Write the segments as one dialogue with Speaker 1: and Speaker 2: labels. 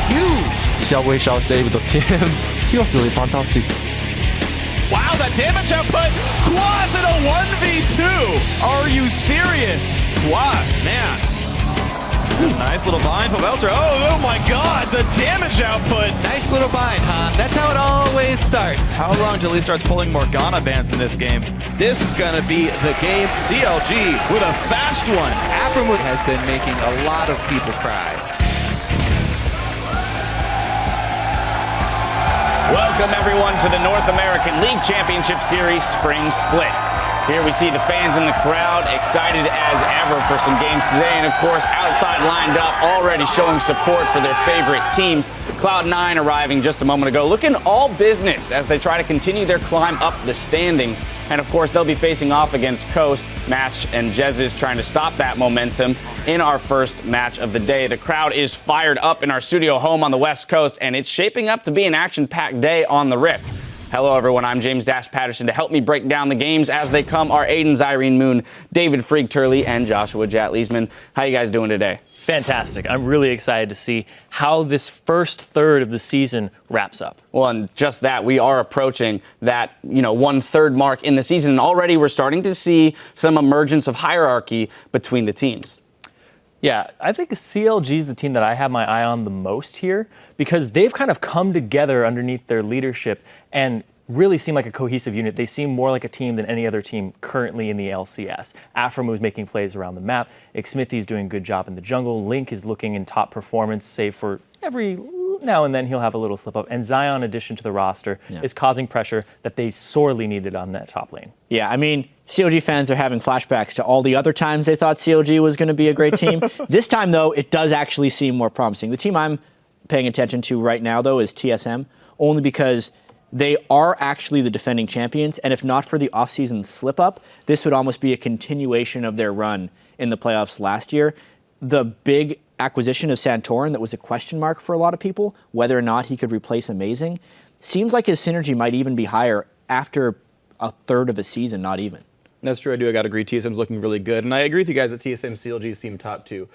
Speaker 1: huge.
Speaker 2: Shall save the team. He was really fantastic.
Speaker 3: Wow, that damage output! Quas in a 1v2! Are you serious? Quas, man. Nice little bind, Pavelter. Oh my god, the damage output!
Speaker 1: Nice little bind, huh? That's how it always starts.
Speaker 3: How long till he starts pulling Morgana bans in this game? This is gonna be the game. CLG with a fast one.
Speaker 1: Aftermood has been making a lot of people cry.
Speaker 4: Welcome everyone to the North American League Championship Series Spring Split. Here we see the fans in the crowd excited as ever for some games today, and of course outside lined up already showing support for their favorite teams. Cloud9 arriving just a moment ago, looking all business as they try to continue their climb up the standings. And of course they'll be facing off against Coast, Mash, and Jezz trying to stop that momentum in our first match of the day. The crowd is fired up in our studio home on the West Coast, and it's shaping up to be an action-packed day on the Rift. Hello, everyone. I'm James Dash Patterson. To help me break down the games as they come are Aiden Zyrene Moon, David Freak Turley, and Joshua Jat Leesman. How you guys doing today?
Speaker 5: Fantastic. I'm really excited to see how this first third of the season wraps up.
Speaker 4: Well, and just that, we are approaching that, 1/3 mark in the season, and already we're starting to see some emergence of hierarchy between the teams.
Speaker 5: Yeah, I think CLG is the team that I have my eye on the most here because they've kind of come together underneath their leadership and really seem like a cohesive unit. They seem more like a team than any other team currently in the LCS. Aframu is making plays around the map. Xmithy's doing a good job in the jungle. Link is looking in top performance, save for every now and then he'll have a little slip up. And Zion, in addition to the roster, is causing pressure that they sorely needed on that top lane.
Speaker 6: Yeah, I mean, CLG fans are having flashbacks to all the other times they thought CLG was going to be a great team. This time, though, it does actually seem more promising. The team I'm paying attention to right now, though, is TSM, only because they are actually the defending champions, and if not for the offseason slip-up, this would almost be a continuation of their run in the playoffs last year. The big acquisition of Santorin that was a question mark for a lot of people, whether or not he could replace Amazing, seems like his synergy might even be higher after a third of a season, not even.
Speaker 3: That's true. I got to agree. TSM's looking really good. And I agree with you guys that TSM CLG seem top two.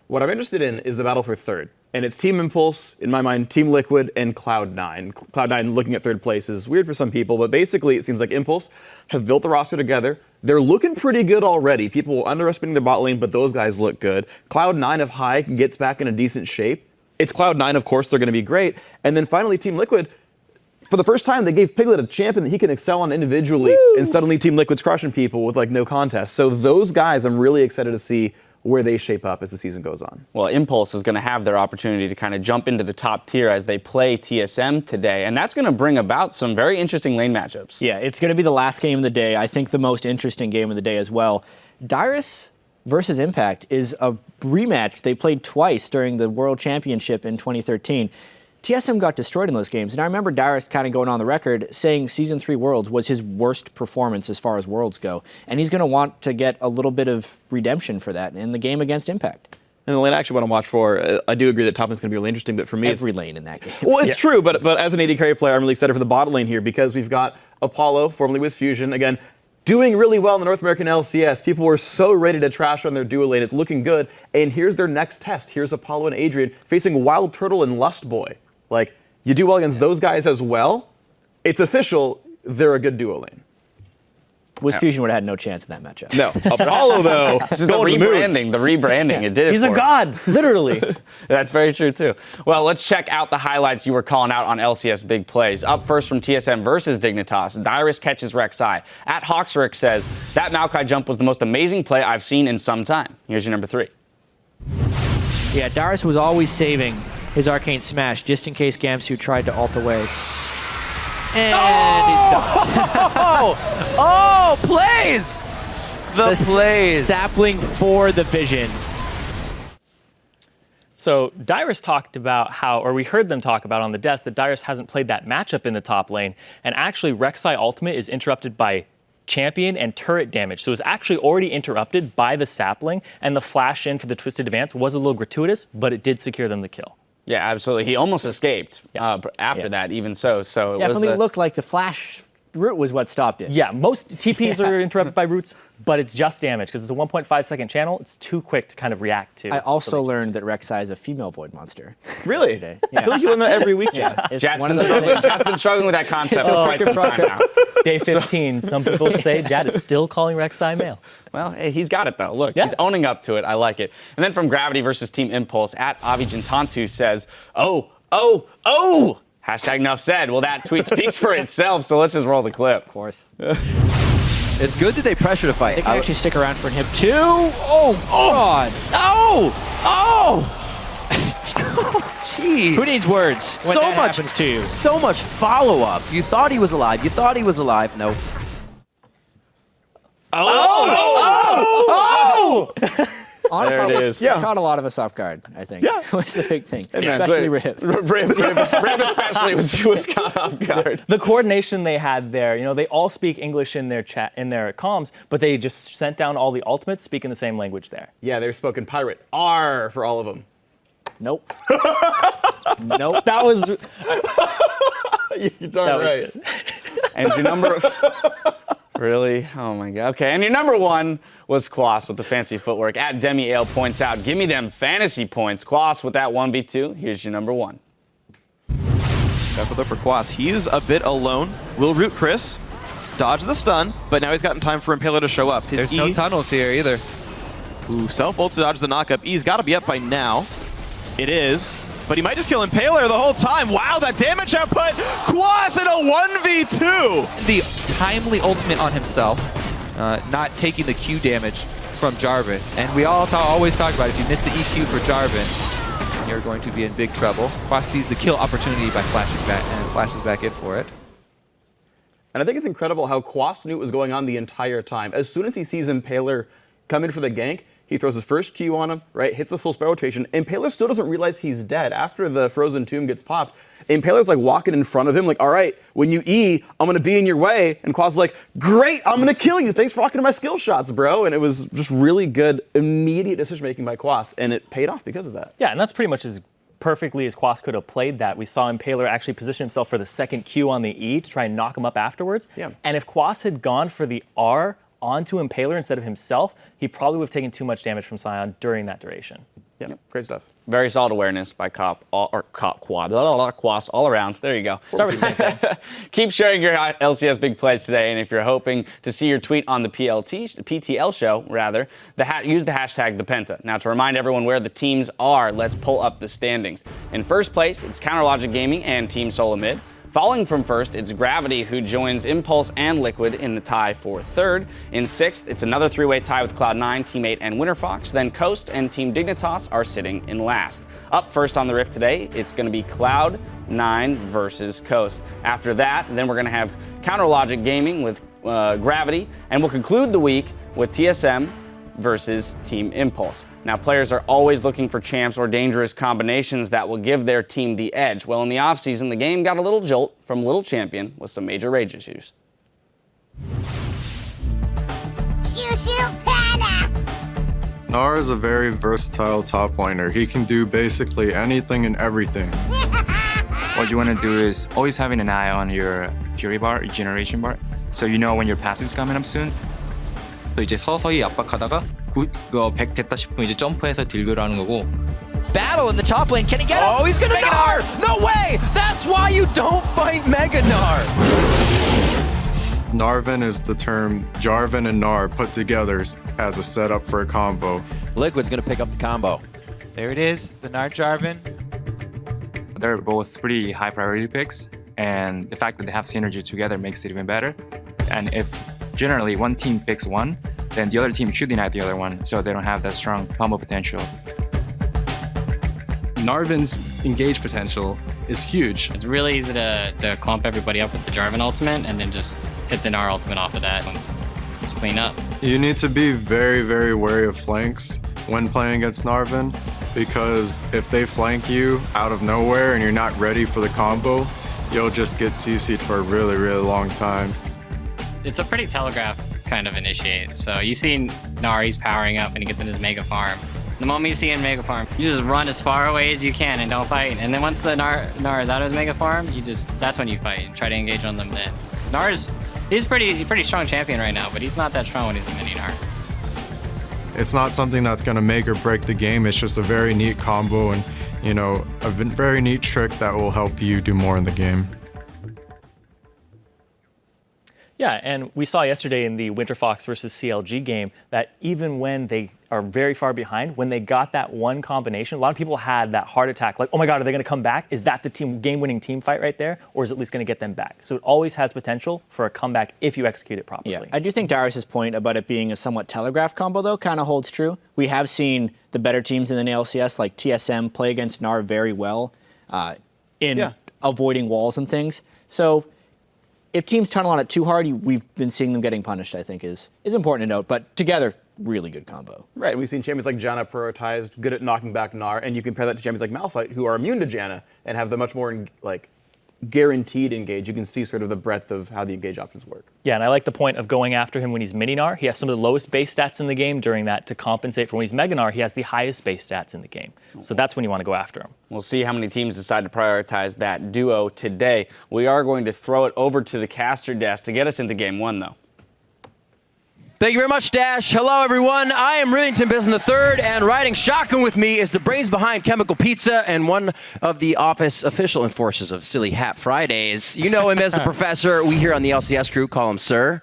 Speaker 3: What I'm interested in is the battle for third. And it's Team Impulse, in my mind, Team Liquid, and Cloud9. Cloud9 looking at third place is weird for some people, but basically it seems like Impulse have built the roster together. They're looking pretty good already. People are underestimating their bot lane, but those guys look good. Cloud9 if High gets back in a decent shape. It's Cloud9, of course, they're going to be great. And then finally, Team Liquid, for the first time, they gave Piglet a champion that he can excel on individually, and suddenly Team Liquid's crushing people with no contest. So those guys, I'm really excited to see where they shape up as the season goes on.
Speaker 4: Well, Impulse is going to have their opportunity to kind of jump into the top tier as they play TSM today, and that's going to bring about some very interesting lane matchups.
Speaker 6: Yeah, it's going to be the last game of the day. I think the most interesting game of the day as well. Dyrus versus Impact is a rematch they played twice during the World Championship in 2013. TSM got destroyed in those games, and I remember Dyrus kind of going on the record saying Season 3 Worlds was his worst performance as far as Worlds go, and he's going to want to get a little bit of redemption for that in the game against Impact.
Speaker 3: And the lane I actually want to watch for, I do agree that top lane's going to be really interesting, but for me,
Speaker 6: every lane in that game.
Speaker 3: Well, it's true, but as an AD carry player, I'm really excited for the bot lane here because we've got Apollo, formerly with Fusion, again, doing really well in the North American LCS. People were so ready to trash on their duo lane. It's looking good, and here's their next test. Here's Apollo and Adrian facing Wild Turtle and Lust Boy. Like, you do well against those guys as well, it's official, they're a good duo lane.
Speaker 6: Wiz Fusion would have had no chance in that matchup.
Speaker 3: No. Apollo, though,
Speaker 4: this is the rebranding, it did it
Speaker 5: He's
Speaker 4: for
Speaker 5: a
Speaker 4: him.
Speaker 5: god, literally.
Speaker 4: That's very true, too. Well, let's check out the highlights you were calling out on LCS Big Plays. Up first from TSM versus Dignitas, Dyrus catches Rek'Sai. At Hawksrick says, that Maokai jump was the most amazing play I've seen in some time. Here's your number 3.
Speaker 7: Yeah, Dyrus was always saving his Arcane Smash just in case Gamsu tried to ult away. And he's done.
Speaker 1: Oh, plays! The plays.
Speaker 7: Sapling for the vision.
Speaker 5: So Dyrus talked about how, or we heard them talk about on the desk, that Dyrus hasn't played that matchup in the top lane. And actually, Rek'Sai ultimate is interrupted by champion and turret damage. So it was actually already interrupted by the sapling, and the flash in for the Twisted Advance was a little gratuitous, but it did secure them the kill.
Speaker 4: Yeah, absolutely. He almost escaped after that, even so. So it
Speaker 6: Definitely
Speaker 4: was
Speaker 6: looked like the flash root was what stopped it.
Speaker 5: Yeah, most TPs are interrupted by roots, but it's just damage because it's a 1.5 second channel. It's too quick to kind of react to.
Speaker 6: I also learned that Rek'Sai is a female void monster.
Speaker 3: Really?
Speaker 6: Today.
Speaker 3: I feel like you learn that every week, Chad.
Speaker 6: It's
Speaker 4: Jad's
Speaker 6: one
Speaker 4: been,
Speaker 6: of those
Speaker 4: struggling,
Speaker 6: things.
Speaker 4: Jad's been struggling with that concept for quite some time now.
Speaker 5: Day 15. Some people say Jad is still calling Rek'Sai male.
Speaker 4: Well, hey, he's got it, though. Look,
Speaker 5: Yeah.
Speaker 4: he's owning up to it. I like it. And then from Gravity versus Team Impulse, at Avi Jintantu says, oh! Hashtag enough said. Well, that tweet speaks for itself, so let's just roll the clip.
Speaker 6: Of course.
Speaker 1: It's good that they pressure to fight.
Speaker 7: They can actually stick around for him too.
Speaker 1: God. Jeez.
Speaker 7: Who needs words when
Speaker 1: So
Speaker 7: that
Speaker 1: much-
Speaker 7: happens to you?
Speaker 1: So much follow-up. You thought he was alive. You thought he was alive. No.
Speaker 6: Honestly,
Speaker 4: There it is.
Speaker 6: it caught a lot of us off guard, I think.
Speaker 3: Yeah.
Speaker 6: was the big thing.
Speaker 3: man,
Speaker 6: Especially
Speaker 3: but-
Speaker 6: Rip.
Speaker 4: Rip especially was caught off guard.
Speaker 5: The coordination they had there, you know, they all speak English in their chat, in their comms, but they just sent down all the ultimates speaking the same language there.
Speaker 3: Yeah, they're spoken pirate. R for all of them.
Speaker 6: Nope.
Speaker 5: Nope. That was
Speaker 3: You're darn
Speaker 5: was
Speaker 3: right.
Speaker 4: And your number... Really? Oh, my God. Okay, and your number one was Quas with the fancy footwork. At Demi Ale points out, give me them fantasy points. Quas with that 1v2. Here's your number one.
Speaker 8: Careful though for Quas. He's a bit alone. Will root Chris, dodge the stun, but now he's gotten time for Impaler to show up. His
Speaker 1: There's no tunnels here either.
Speaker 8: Ooh, self-ult to dodge the knockup. E's got to be up by now. It is. But he might just kill Impaler the whole time. Wow, that damage output! Quas in a 1v2!
Speaker 1: The timely ultimate on himself, not taking the Q damage from Jarvan. And we always talk about if you miss the EQ for Jarvan, you're going to be in big trouble. Quas sees the kill opportunity by flashing back and flashes back in for it.
Speaker 3: And I think it's incredible how Quas knew what was going on the entire time. As soon as he sees Impaler come in for the gank, he throws his first Q on him, right? Hits the full spell rotation. Impaler still doesn't realize he's dead. After the Frozen Tomb gets popped, Impaler's like walking in front of him, like, all right, when you E, I'm gonna be in your way. And Quas is like, great, I'm gonna kill you. Thanks for rocking my skill shots, bro. And it was just really good, immediate decision making by Quas, and it paid off because of that.
Speaker 5: Yeah, and that's pretty much as perfectly as Quas could have played that. We saw Impaler actually position himself for the second Q on the E to try and knock him up afterwards.
Speaker 3: Yeah.
Speaker 5: And if Quas had gone for the R onto Impaler instead of himself, he probably would have taken too much damage from Sion during that duration.
Speaker 3: Yeah, great stuff.
Speaker 4: Very solid awareness by Quas all around. There you go.
Speaker 5: Start with the same thing.
Speaker 4: Keep sharing your LCS big plays today, and if you're hoping to see your tweet on the PTL show, rather, use the hashtag #ThePenta. Now, to remind everyone where the teams are, let's pull up the standings. In first place, it's Counterlogic Gaming and Team Solo Mid. Following from first, it's Gravity, who joins Impulse and Liquid in the tie for third. In sixth, it's another three-way tie with Cloud9, Team 8, and Winterfox. Then Coast and Team Dignitas are sitting in last. Up first on the Rift today, it's going to be Cloud9 versus Coast. After that, then we're going to have Counterlogic Gaming with Gravity, and we'll conclude the week with TSM versus Team Impulse. Now, players are always looking for champs or dangerous combinations that will give their team the edge. Well, in the offseason, the game got a little jolt from Little Champion with some major rage issues.
Speaker 9: Gnar is a very versatile top laner. He can do basically anything and everything.
Speaker 10: What you want to do is always having an eye on your Fury bar, regeneration bar, so you know when your passive's coming up soon.
Speaker 2: 이제 서서히 압박하다가 그거 100 됐다 싶으면 이제 점프해서 딜교를 하는 거고.
Speaker 1: Battle in the top lane. Can he get it? Oh, he's gonna Meganar! No way! That's why you don't fight Meganar!
Speaker 9: Narvan is the term Jarvan and Gnar put together as a setup for a combo.
Speaker 1: Liquid's gonna pick up the combo. There it is, the Gnar Jarvan.
Speaker 10: They're both pretty high priority picks, and the fact that they have synergy together makes it even better. And if generally one team picks one, then the other team should deny the other one, so they don't have that strong combo potential.
Speaker 11: Narvan's engage potential is huge.
Speaker 12: It's really easy to clump everybody up with the Jarvan ultimate and then just hit the Gnar ultimate off of that and just clean up.
Speaker 9: You need to be very, very wary of flanks when playing against Narvan, because if they flank you out of nowhere and you're not ready for the combo, you'll just get CC'd for a really, really long time.
Speaker 12: It's a pretty telegraph kind of initiate. So you see Gnar, he's powering up and he gets in his mega farm. The moment you see him mega farm, you just run as far away as you can and don't fight. And then once the Gnar is out of his mega farm, that's when you fight and try to engage on them then. Gnar is He's pretty strong champion right now, but he's not that strong when he's in mini-nar.
Speaker 9: It's not something that's going to make or break the game. It's just a very neat combo and, you know, a very neat trick that will help you do more in the game.
Speaker 5: Yeah, and we saw yesterday in the Winter Fox versus CLG game that even when they are very far behind, when they got that one combination, a lot of people had that heart attack, like, oh my God, are they going to come back? Is that the game-winning team fight right there? Or is it at least going to get them back? So it always has potential for a comeback if you execute it properly.
Speaker 6: Yeah, I do think Darius's point about it being a somewhat telegraphed combo, though, kind of holds true. We have seen the better teams in the NA LCS, like TSM, play against NAR very well in avoiding walls and things. So if teams tunnel on it too hard, we've been seeing them getting punished, I think, is important to note. But together, really good combo.
Speaker 3: Right, we've seen champions like Janna prioritized, good at knocking back NAR, and you compare that to champions like Malphite, who are immune to Janna and have the much more guaranteed engage. You can see sort of the breadth of how the engage options work.
Speaker 5: Yeah, and I like the point of going after him when he's mini-nar. He has some of the lowest base stats in the game during that to compensate for when he's mega-nar. He has the highest base stats in the game. So that's when you want to go after him.
Speaker 4: We'll see how many teams decide to prioritize that duo today. We are going to throw it over to the caster desk to get us into game one, though.
Speaker 13: Thank you very much, Dash. Hello, everyone. I am Rivington Bisson III, and riding shotgun with me is the brains behind Chemical Pizza and one of the office official enforcers of Silly Hat Fridays. You know him as the professor. We here on the LCS crew call him Sir.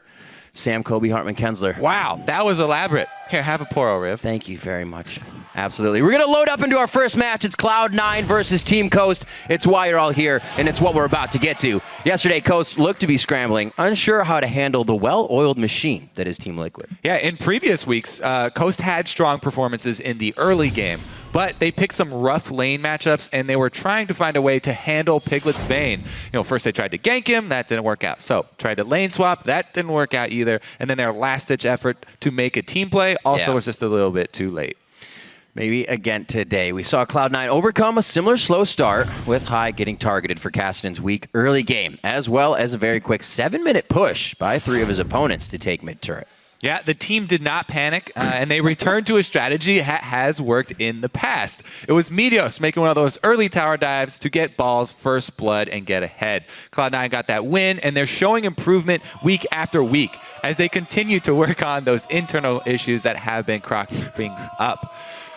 Speaker 13: Sam Kobe Hartman Kensler.
Speaker 1: Wow, that was elaborate. Here, have a Poro, Riv.
Speaker 13: Thank you very much. Absolutely. We're going to load up into our first match. It's Cloud9 versus Team Coast. It's why you're all here, and it's what we're about to get to. Yesterday, Coast looked to be scrambling, unsure how to handle the well-oiled machine that is Team Liquid.
Speaker 1: Yeah, in previous weeks, Coast had strong performances in the early game, but they picked some rough lane matchups, and they were trying to find a way to handle Piglet's Vayne. First they tried to gank him, that didn't work out. So, tried to lane swap, that didn't work out either. And then their last-ditch effort to make a team play also was just a little bit too late.
Speaker 13: Maybe again today. We saw Cloud9 overcome a similar slow start, with High getting targeted for Cassidy's weak early game, as well as a very quick 7-minute push by 3 of his opponents to take mid-turret.
Speaker 1: Yeah, the team did not panic, and they returned to a strategy that has worked in the past. It was Meteos making one of those early tower dives to get balls, first blood, and get ahead. Cloud9 got that win, and they're showing improvement week after week as they continue to work on those internal issues that have been cropping up.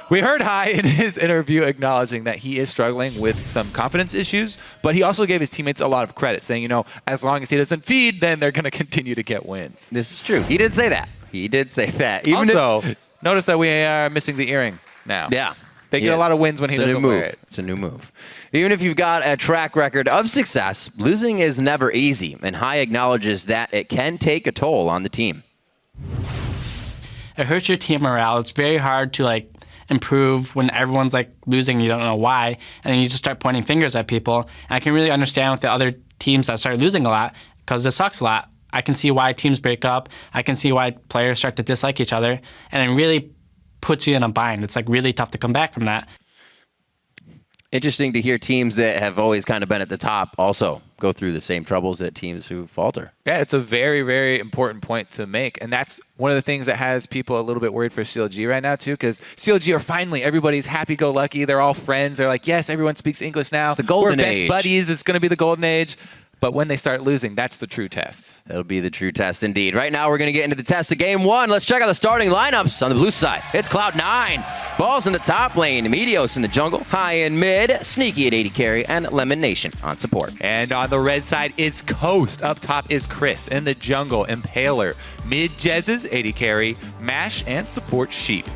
Speaker 1: We heard High in his interview acknowledging that he is struggling with some confidence issues, but he also gave his teammates a lot of credit, saying, as long as he doesn't feed, then they're going to continue to get wins.
Speaker 13: This is true. He did say that.
Speaker 1: Notice that we are missing the earring now.
Speaker 13: Yeah.
Speaker 1: They get a lot of wins when he doesn't wear it.
Speaker 13: It's a new move. Even if you've got a track record of success, losing is never easy, and High acknowledges that it can take a toll on the team.
Speaker 14: It hurts your team morale. It's very hard to improve when everyone's losing, you don't know why, and then you just start pointing fingers at people. And I can really understand with the other teams that started losing a lot, because this sucks a lot. I can see why teams break up. I can see why players start to dislike each other, and it really puts you in a bind. It's really tough to come back from that.
Speaker 13: Interesting to hear teams that have always kind of been at the top also go through the same troubles that teams who falter.
Speaker 1: Yeah, it's a very, very important point to make. And that's one of the things that has people a little bit worried for CLG right now, too, because CLG are finally, everybody's happy-go-lucky. They're all friends. They're like, yes, everyone speaks English now.
Speaker 13: It's the golden
Speaker 1: We're
Speaker 13: age.
Speaker 1: best buddies. It's going to be the golden age. But when they start losing, that's the true test.
Speaker 13: That'll be the true test indeed. Right now, we're going to get into the test of Game 1. Let's check out the starting lineups on the blue side. It's Cloud9. Balls in the top lane. Meteos in the jungle. High in mid. Sneaky at 80 carry. And Lemon Nation on support.
Speaker 1: And on the red side, it's Coast. Up top is Chris. In the jungle, Impaler. Mid Jezzes, 80 carry. Mash and support Sheep.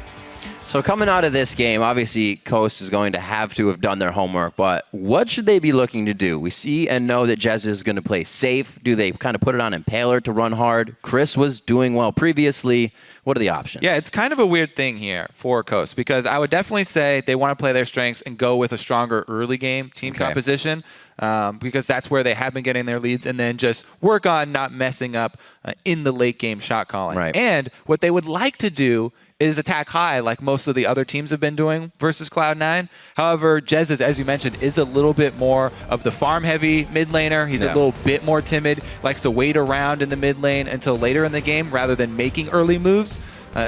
Speaker 13: So coming out of this game, obviously Coast is going to have done their homework, but what should they be looking to do? We see and know that Jez is going to play safe. Do they kind of put it on Impaler to run hard? Chris was doing well previously. What are the options?
Speaker 1: Yeah, it's kind of a weird thing here for Coast, because I would definitely say they want to play their strengths and go with a stronger early game team composition, because that's where they have been getting their leads, and then just work on not messing up in the late game shot calling.
Speaker 13: Right.
Speaker 1: And what they would like to do is attack high like most of the other teams have been doing versus Cloud9. However, Jezzes, as you mentioned, is a little bit more of the farm-heavy mid laner. He's a little bit more timid, likes to wait around in the mid lane until later in the game rather than making early moves.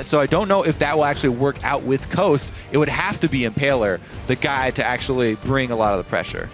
Speaker 1: So I don't know if that will actually work out with Coast. It would have to be Impaler, the guy to actually bring a lot of the pressure.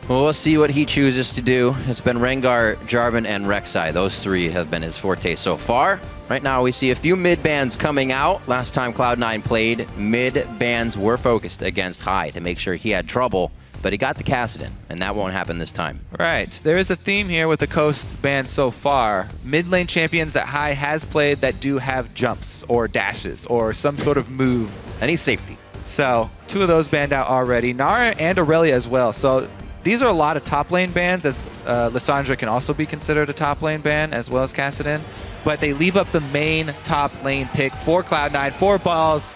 Speaker 13: Well, we'll see what he chooses to do. It's been Rengar, Jarvan, and Rek'Sai. Those three have been his forte so far. Right now, we see a few mid bans coming out. Last time Cloud9 played, mid bans were focused against High to make sure he had trouble, but he got the Kassadin, and that won't happen this time.
Speaker 1: Right. There is a theme here with the Coast bans so far. Mid lane champions that High has played that do have jumps or dashes or some sort of move.
Speaker 13: Any safety.
Speaker 1: So 2 of those banned out already. Nara and Aurelia as well. So these are a lot of top lane bans, as Lissandra can also be considered a top lane ban, as well as Kassadin. But they leave up the main top lane pick for Cloud9, 4 balls,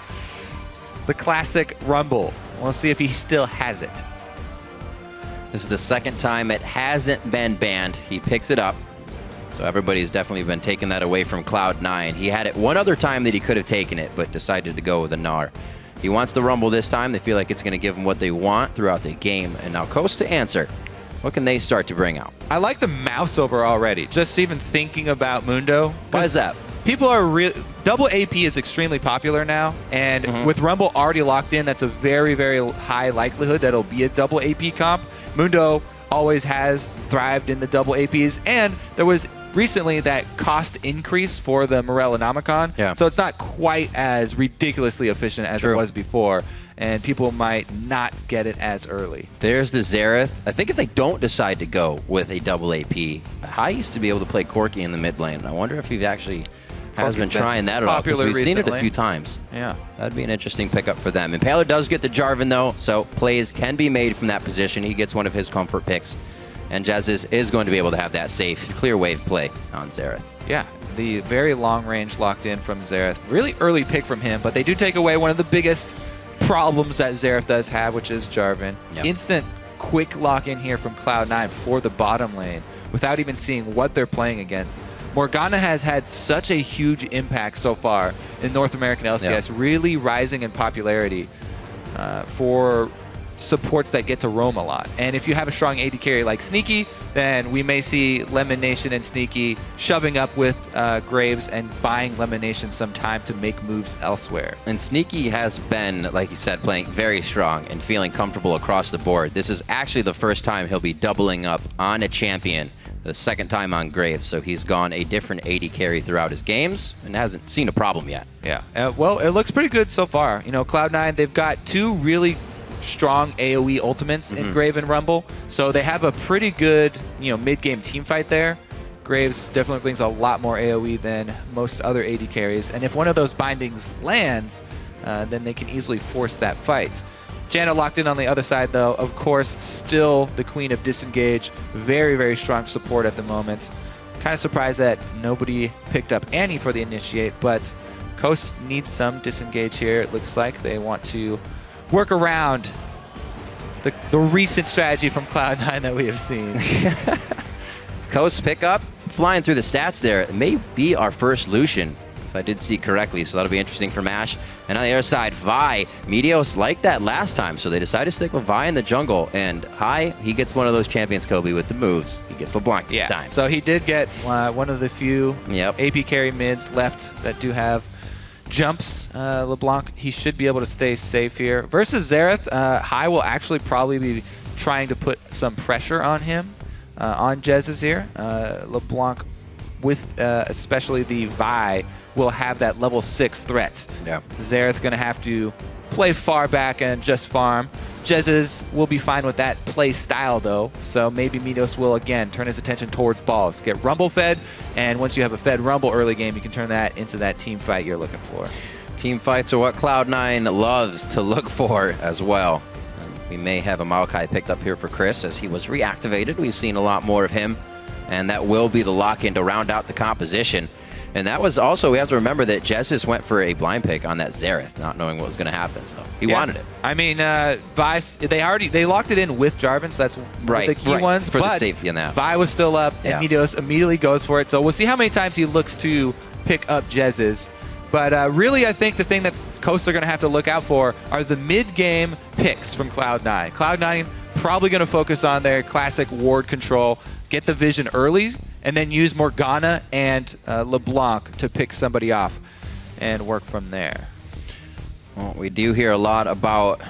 Speaker 1: the classic Rumble. We'll see if he still has it.
Speaker 13: This is the second time it hasn't been banned. He picks it up. So everybody's definitely been taking that away from Cloud9. He had it one other time that he could have taken it, but decided to go with a Gnar. He wants the Rumble this time. They feel like it's going to give them what they want throughout the game. And now Coast to answer. What can they start to bring out?
Speaker 1: I like the mouse over already. Just even thinking about Mundo.
Speaker 13: Why is that?
Speaker 1: People are double AP is extremely popular now, and with Rumble already locked in, that's a very, very high likelihood that it'll be a double AP comp. Mundo always has thrived in the double APs, and there was recently that cost increase for the Morellonomicon.
Speaker 13: Yeah.
Speaker 1: So it's not quite as ridiculously efficient as it was before, and people might not get it as early.
Speaker 13: There's the Xerath. I think if they don't decide to go with a double AP, High used to be able to play Corki in the mid lane. I wonder if he actually has been trying that at all, because we've seen it a few times.
Speaker 1: Yeah.
Speaker 13: That'd be an interesting pickup for them. Impaler does get the Jarvan, though, so plays can be made from that position. He gets one of his comfort picks. And Jez is going to be able to have that safe, clear wave play on Xerath.
Speaker 1: Yeah, the very long range locked in from Xerath. Really early pick from him, but they do take away one of the biggest problems that Xerath does have, which is Jarvan.
Speaker 13: Yep.
Speaker 1: Instant quick lock in here from Cloud9 for the bottom lane without even seeing what they're playing against. Morgana has had such a huge impact so far in North American LCS, really rising in popularity for supports that get to roam a lot. And if you have a strong AD carry like Sneaky, then we may see Lemon Nation and Sneaky shoving up with Graves and buying Lemon Nation some time to make moves elsewhere.
Speaker 13: And Sneaky has been, like you said, playing very strong and feeling comfortable across the board. This is actually the first time he'll be doubling up on a champion, the second time on Graves, so he's gone a different AD carry throughout his games and hasn't seen a problem yet.
Speaker 1: Yeah, well, it looks pretty good so far. You know, Cloud9, they've got 2 really strong AoE ultimates in Grave and Rumble, so they have a pretty good, mid-game team fight there. Graves definitely brings a lot more AoE than most other AD carries, and if one of those bindings lands, then they can easily force that fight. Janna locked in on the other side, though. Of course, still the queen of disengage. Very, very strong support at the moment. Kind of surprised that nobody picked up Annie for the initiate, but Coast needs some disengage here. It looks like they want to work around the recent strategy from Cloud9 that we have seen.
Speaker 13: Coast pickup, flying through the stats there. It may be our first Lucian, if I did see correctly, so that'll be interesting for MASH. And on the other side, Vi. Meteos liked that last time, so they decided to stick with Vi in the jungle. And High, he gets one of those champions, Kobe, with the moves. He gets LeBlanc this time.
Speaker 1: So he did get one of the few AP carry mids left that do have jumps. LeBlanc, he should be able to stay safe here. Versus Xerath, High will actually probably be trying to put some pressure on him, on Jez's here. LeBlanc, with especially the Vi, will have that level 6 threat.
Speaker 13: Yeah.
Speaker 1: Xerath going to have to play far back and just farm. Jez's will be fine with that play style, though, so maybe Meteos will, again, turn his attention towards balls. Get Rumble fed, and once you have a fed Rumble early game, you can turn that into that team fight you're looking for.
Speaker 13: Team fights are what Cloud9 loves to look for as well. And we may have a Maokai picked up here for Chris, as he was reactivated. We've seen a lot more of him, and that will be the lock-in to round out the composition. And that was also, we have to remember that Jez just went for a blind pick on that Xerath, not knowing what was going to happen, so he wanted it.
Speaker 1: I mean, Vi, they locked it in with Jarvan, so that's one of the key ones.
Speaker 13: For the safety in that.
Speaker 1: Vi was still up, and Meteos immediately goes for it. So we'll see how many times he looks to pick up Jez's. But really, I think the thing that Coast are going to have to look out for are the mid-game picks from Cloud9. Cloud9 probably going to focus on their classic ward control, get the vision early, and then use Morgana and LeBlanc to pick somebody off and work from there.
Speaker 13: Well, we do hear a lot about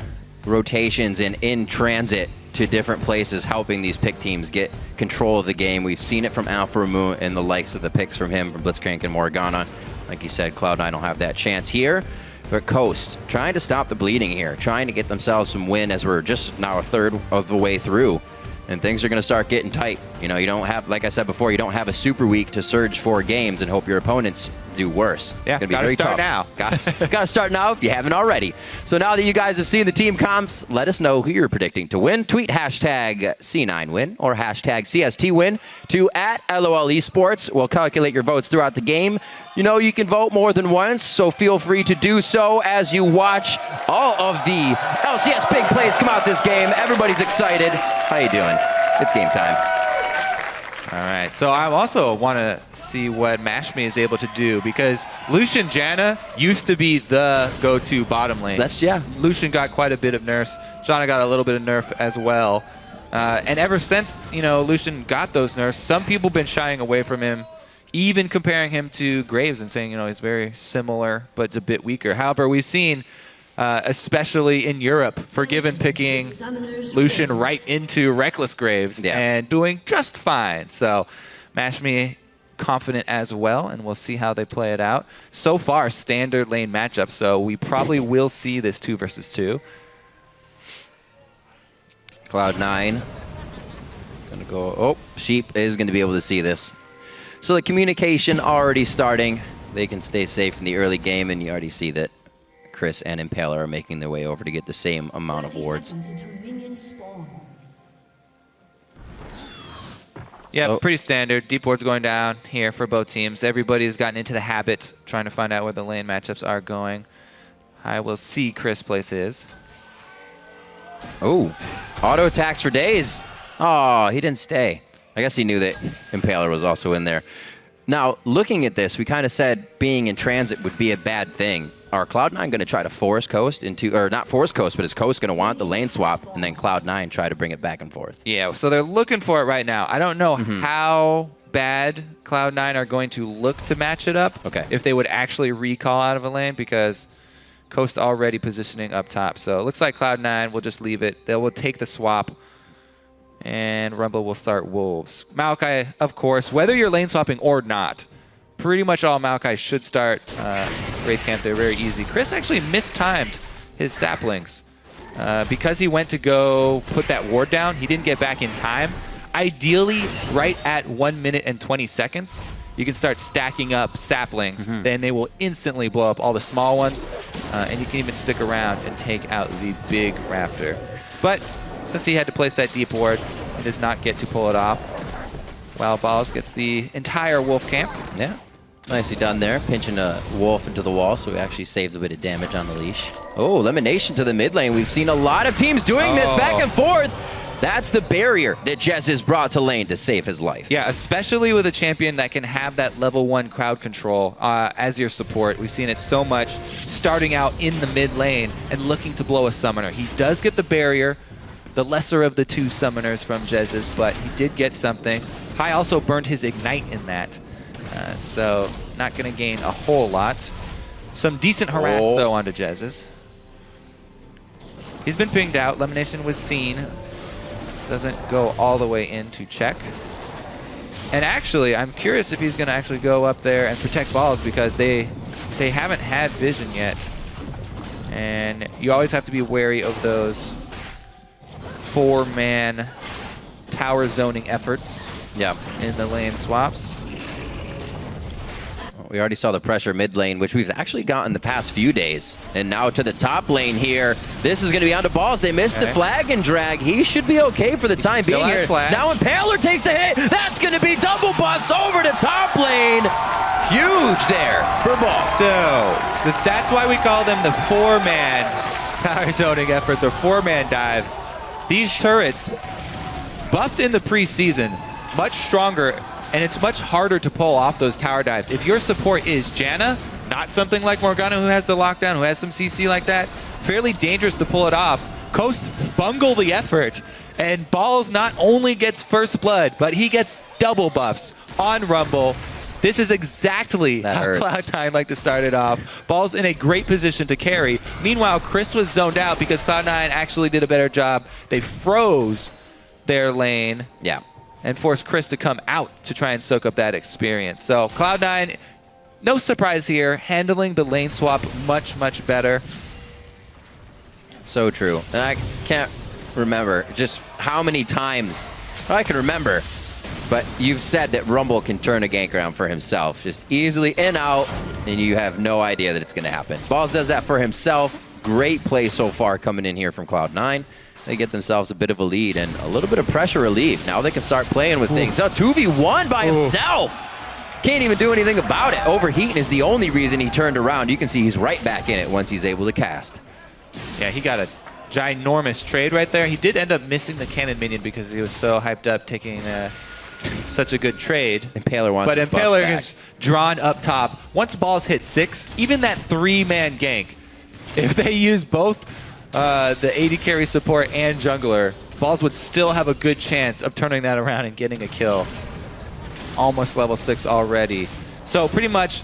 Speaker 13: rotations and in transit to different places, helping these pick teams get control of the game. We've seen it from Alpha Ramu and the likes of the picks from him, from Blitzcrank and Morgana. Like you said, Cloud9 will have that chance here. But Coast trying to stop the bleeding here, trying to get themselves some win as we're just now a third of the way through. And things are going to start getting tight. You know, you don't have, like I said before, you don't have a super week to surge 4 games and hope your opponents do worse.
Speaker 1: Yeah, gotta start now.
Speaker 13: Gotta start now if you haven't already. So now that you guys have seen the team comps, let us know who you're predicting to win. Tweet hashtag C9win or hashtag CSTwin to @LOL Esports. We'll calculate your votes throughout the game. You know, you can vote more than once, so feel free to do so as you watch all of the LCS big plays come out this game. Everybody's excited. How you doing? It's game time.
Speaker 1: All right, so I also want to see what MashMe is able to do, because Lucian Janna used to be the go-to bottom lane. Lucian got quite a bit of nerfs. Janna got a little bit of nerf as well. And ever since, you know, Lucian got those nerfs, some people have been shying away from him, even comparing him to Graves and saying, you know, he's very similar but a bit weaker. However, we've seen, especially in Europe, Forgiven picking Lucian right into Reckless Graves and doing just fine. So MashMe confident as well, and we'll see how they play it out. So far, standard lane matchup, so we probably will see this 2 versus 2.
Speaker 13: Cloud9 is going to go, oh, Sheep is going to be able to see this. So the communication already starting. They can stay safe in the early game, and you already see that Chris and Impaler are making their way over to get the same amount of wards.
Speaker 1: Yeah, pretty standard. Deep wards going down here for both teams. Everybody's gotten into the habit trying to find out where the lane matchups are going. I will see Chris place his.
Speaker 13: Oh, auto attacks for days. Oh, he didn't stay. I guess he knew that Impaler was also in there. Now, looking at this, we kind of said being in transit would be a bad thing. Are Cloud9 going to try to force Coast into, or not force Coast, but is Coast going to want the lane swap and then Cloud9 try to bring it back and forth?
Speaker 1: Yeah, so they're looking for it right now. I don't know how bad Cloud9 are going to look to match it up.
Speaker 13: Okay.
Speaker 1: If they would actually recall out of a lane, because Coast already positioning up top. So it looks like Cloud9 will just leave it. They will take the swap, and Rumble will start Wolves. Maokai, of course, whether you're lane swapping or not, pretty much all Maokai should start Wraith Camp. They're very easy. Chris actually mistimed his saplings. Because he went to go put that ward down, he didn't get back in time. Ideally, right at 1 minute and 20 seconds, you can start stacking up saplings. Then they will instantly blow up all the small ones, and you can even stick around and take out the big raptor. But since he had to place that deep ward, he does not get to pull it off. Wild Balls gets the entire wolf camp.
Speaker 13: Yeah. Nicely done there, pinching a wolf into the wall, so we actually saved a bit of damage on the leash. Oh, elimination to the mid lane. We've seen a lot of teams doing this back and forth. That's the barrier that Jez has brought to lane to save his life.
Speaker 1: Yeah, especially with a champion that can have that level 1 crowd control as your support. We've seen it so much starting out in the mid lane and looking to blow a summoner. He does get the barrier, the lesser of the 2 summoners from Jez's, but he did get something. Hai also burned his Ignite in that. So not going to gain a whole lot. Some decent harass, though, onto Jez's. He's been pinged out. Elimination was seen. Doesn't go all the way in to check. And actually, I'm curious if he's going to actually go up there and protect balls, because they haven't had vision yet. And you always have to be wary of those 4-man tower zoning efforts in the lane swaps.
Speaker 13: We already saw the pressure mid lane, which we've actually gotten the past few days. And now to the top lane here. This is going to be onto balls. They missed the flag and drag. He should be okay for the time being here. Now Impaler takes the hit. That's going to be double bust over to top lane. Huge there for ball.
Speaker 1: So that's why we call them the 4-man tower zoning efforts, or 4-man dives. These turrets, buffed in the preseason, much stronger, and it's much harder to pull off those tower dives. If your support is Janna, not something like Morgana who has the lockdown, who has some CC like that, fairly dangerous to pull it off. Coast bungle the effort, and Balls not only gets first blood, but he gets double buffs on Rumble. This is exactly how Cloud9 like to start it off. Ball's in a great position to carry. Meanwhile, Chris was zoned out because Cloud9 actually did a better job. They froze their lane and forced Chris to come out to try and soak up that experience. So Cloud9, no surprise here, handling the lane swap much, much better.
Speaker 13: So true. And I can't remember just how many times I can remember. But you've said that Rumble can turn a gank around for himself, just easily in, out, and you have no idea that it's going to happen. Balls does that for himself. Great play so far coming in here from Cloud9. They get themselves a bit of a lead and a little bit of pressure relief. Now they can start playing with things. So 2v1 by himself. Can't even do anything about it. Overheating is the only reason he turned around. You can see he's right back in it once he's able to cast.
Speaker 1: Yeah, he got a ginormous trade right there. He did end up missing the cannon minion because he was so hyped up taking such a good trade.
Speaker 13: Impaler wants
Speaker 1: but
Speaker 13: his buffs
Speaker 1: Impaler
Speaker 13: back.
Speaker 1: is drawn up top. Once balls hit 6, even that 3-man gank, if they use both the AD carry support and jungler, balls would still have a good chance of turning that around and getting a kill. Almost level 6 already. So pretty much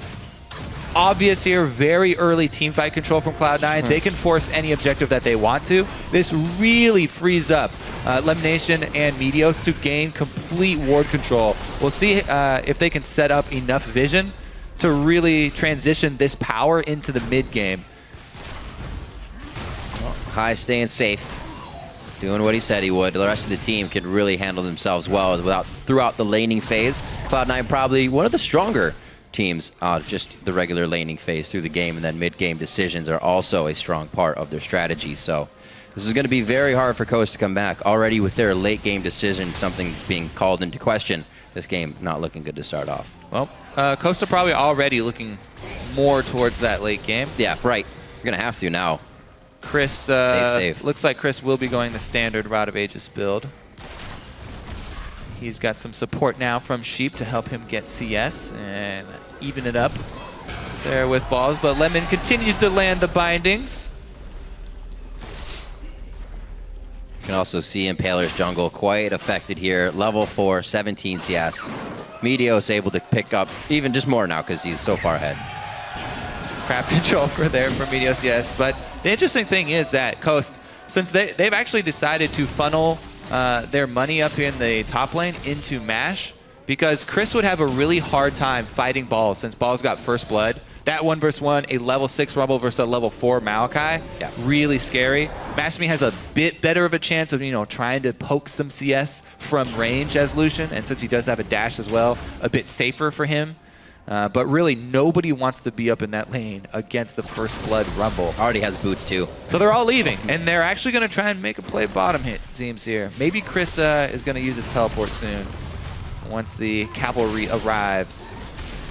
Speaker 1: obvious here, very early team fight control from Cloud9. They can force any objective that they want to. This really frees up Lemonation and Meteos to gain complete ward control. We'll see if they can set up enough vision to really transition this power into the mid game.
Speaker 13: High staying safe, doing what he said he would. The rest of the team can really handle themselves well throughout the laning phase. Cloud9 probably one of the stronger teams, just the regular laning phase through the game, and then mid-game decisions are also a strong part of their strategy. So this is going to be very hard for Coast to come back. Already with their late-game decisions, something's being called into question. This game not looking good to start off.
Speaker 1: Well, Coast are probably already looking more towards that late game.
Speaker 13: Yeah, right. You're going to have to now.
Speaker 1: Chris,
Speaker 13: stay safe.
Speaker 1: Looks like Chris will be going the standard Rod of Ages build. He's got some support now from Sheep to help him get CS and even it up there with balls. But Lemon continues to land the bindings.
Speaker 13: You can also see Impaler's jungle quite affected here. Level 4, 17 CS. Meteos able to pick up even just more now because he's so far ahead.
Speaker 1: Crap control for there for Meteos, yes. But the interesting thing is that Coast, since they've actually decided to funnel their money up here in the top lane into MASH, because Chris would have a really hard time fighting balls since balls got first blood. That 1v1, a level 6 Rumble versus a level 4 Maokai, really scary. MASH Me has a bit better of a chance of, trying to poke some CS from range as Lucian, and since he does have a dash as well, a bit safer for him. But really, nobody wants to be up in that lane against the First Blood Rumble.
Speaker 13: Already has boots, too.
Speaker 1: So they're all leaving, and they're actually going to try and make a play bottom hit, it seems here. Maybe Chris is going to use his teleport soon once the cavalry arrives.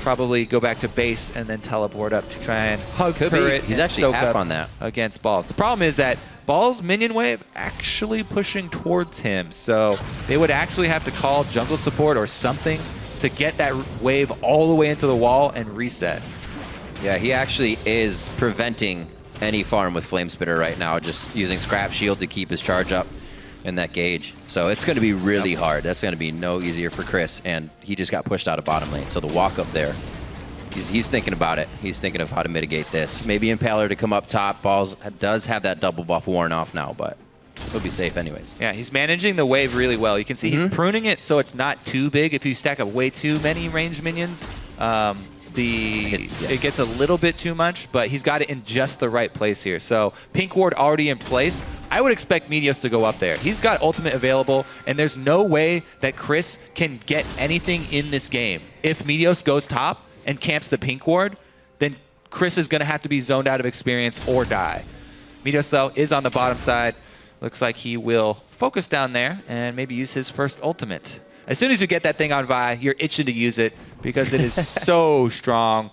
Speaker 1: Probably go back to base and then teleport up to try and hug turret.
Speaker 13: He's
Speaker 1: and
Speaker 13: actually
Speaker 1: soak
Speaker 13: half
Speaker 1: up
Speaker 13: on that
Speaker 1: against Balls. The problem is that Balls' minion wave actually pushing towards him, so they would actually have to call jungle support or something to get that wave all the way into the wall and reset.
Speaker 13: Yeah, he actually is preventing any farm with Flame Spitter right now, just using Scrap Shield to keep his charge up in that gauge. So it's going to be really hard. That's going to be no easier for Chris, and he just got pushed out of bottom lane. So the walk up there, he's thinking about it. He's thinking of how to mitigate this. Maybe Impaler to come up top. Balls does have that double buff worn off now, but he'll be safe anyways.
Speaker 1: Yeah, he's managing the wave really well. You can see he's pruning it so it's not too big. If you stack up way too many ranged minions, it gets a little bit too much, but he's got it in just the right place here. So Pink Ward already in place. I would expect Meteos to go up there. He's got ultimate available, and there's no way that Chris can get anything in this game. If Meteos goes top and camps the Pink Ward, then Chris is going to have to be zoned out of experience or die. Meteos, though, is on the bottom side. Looks like he will focus down there and maybe use his first ultimate. As soon as you get that thing on Vi, you're itching to use it because it is so strong,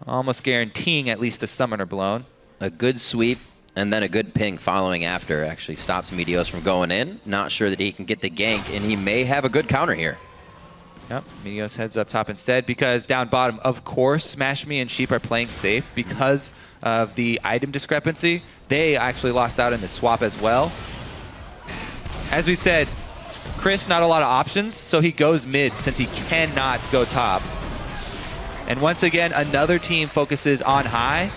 Speaker 1: almost guaranteeing at least a summoner blown.
Speaker 13: A good sweep and then a good ping following after actually stops Meteos from going in. Not sure that he can get the gank, and he may have a good counter here.
Speaker 1: Yep, Meteos heads up top instead because down bottom, of course, Smash Me and Sheep are playing safe because of the item discrepancy. They actually lost out in the swap as well. As we said, Chris, not a lot of options, so he goes mid since he cannot go top. And once again, another team focuses on high,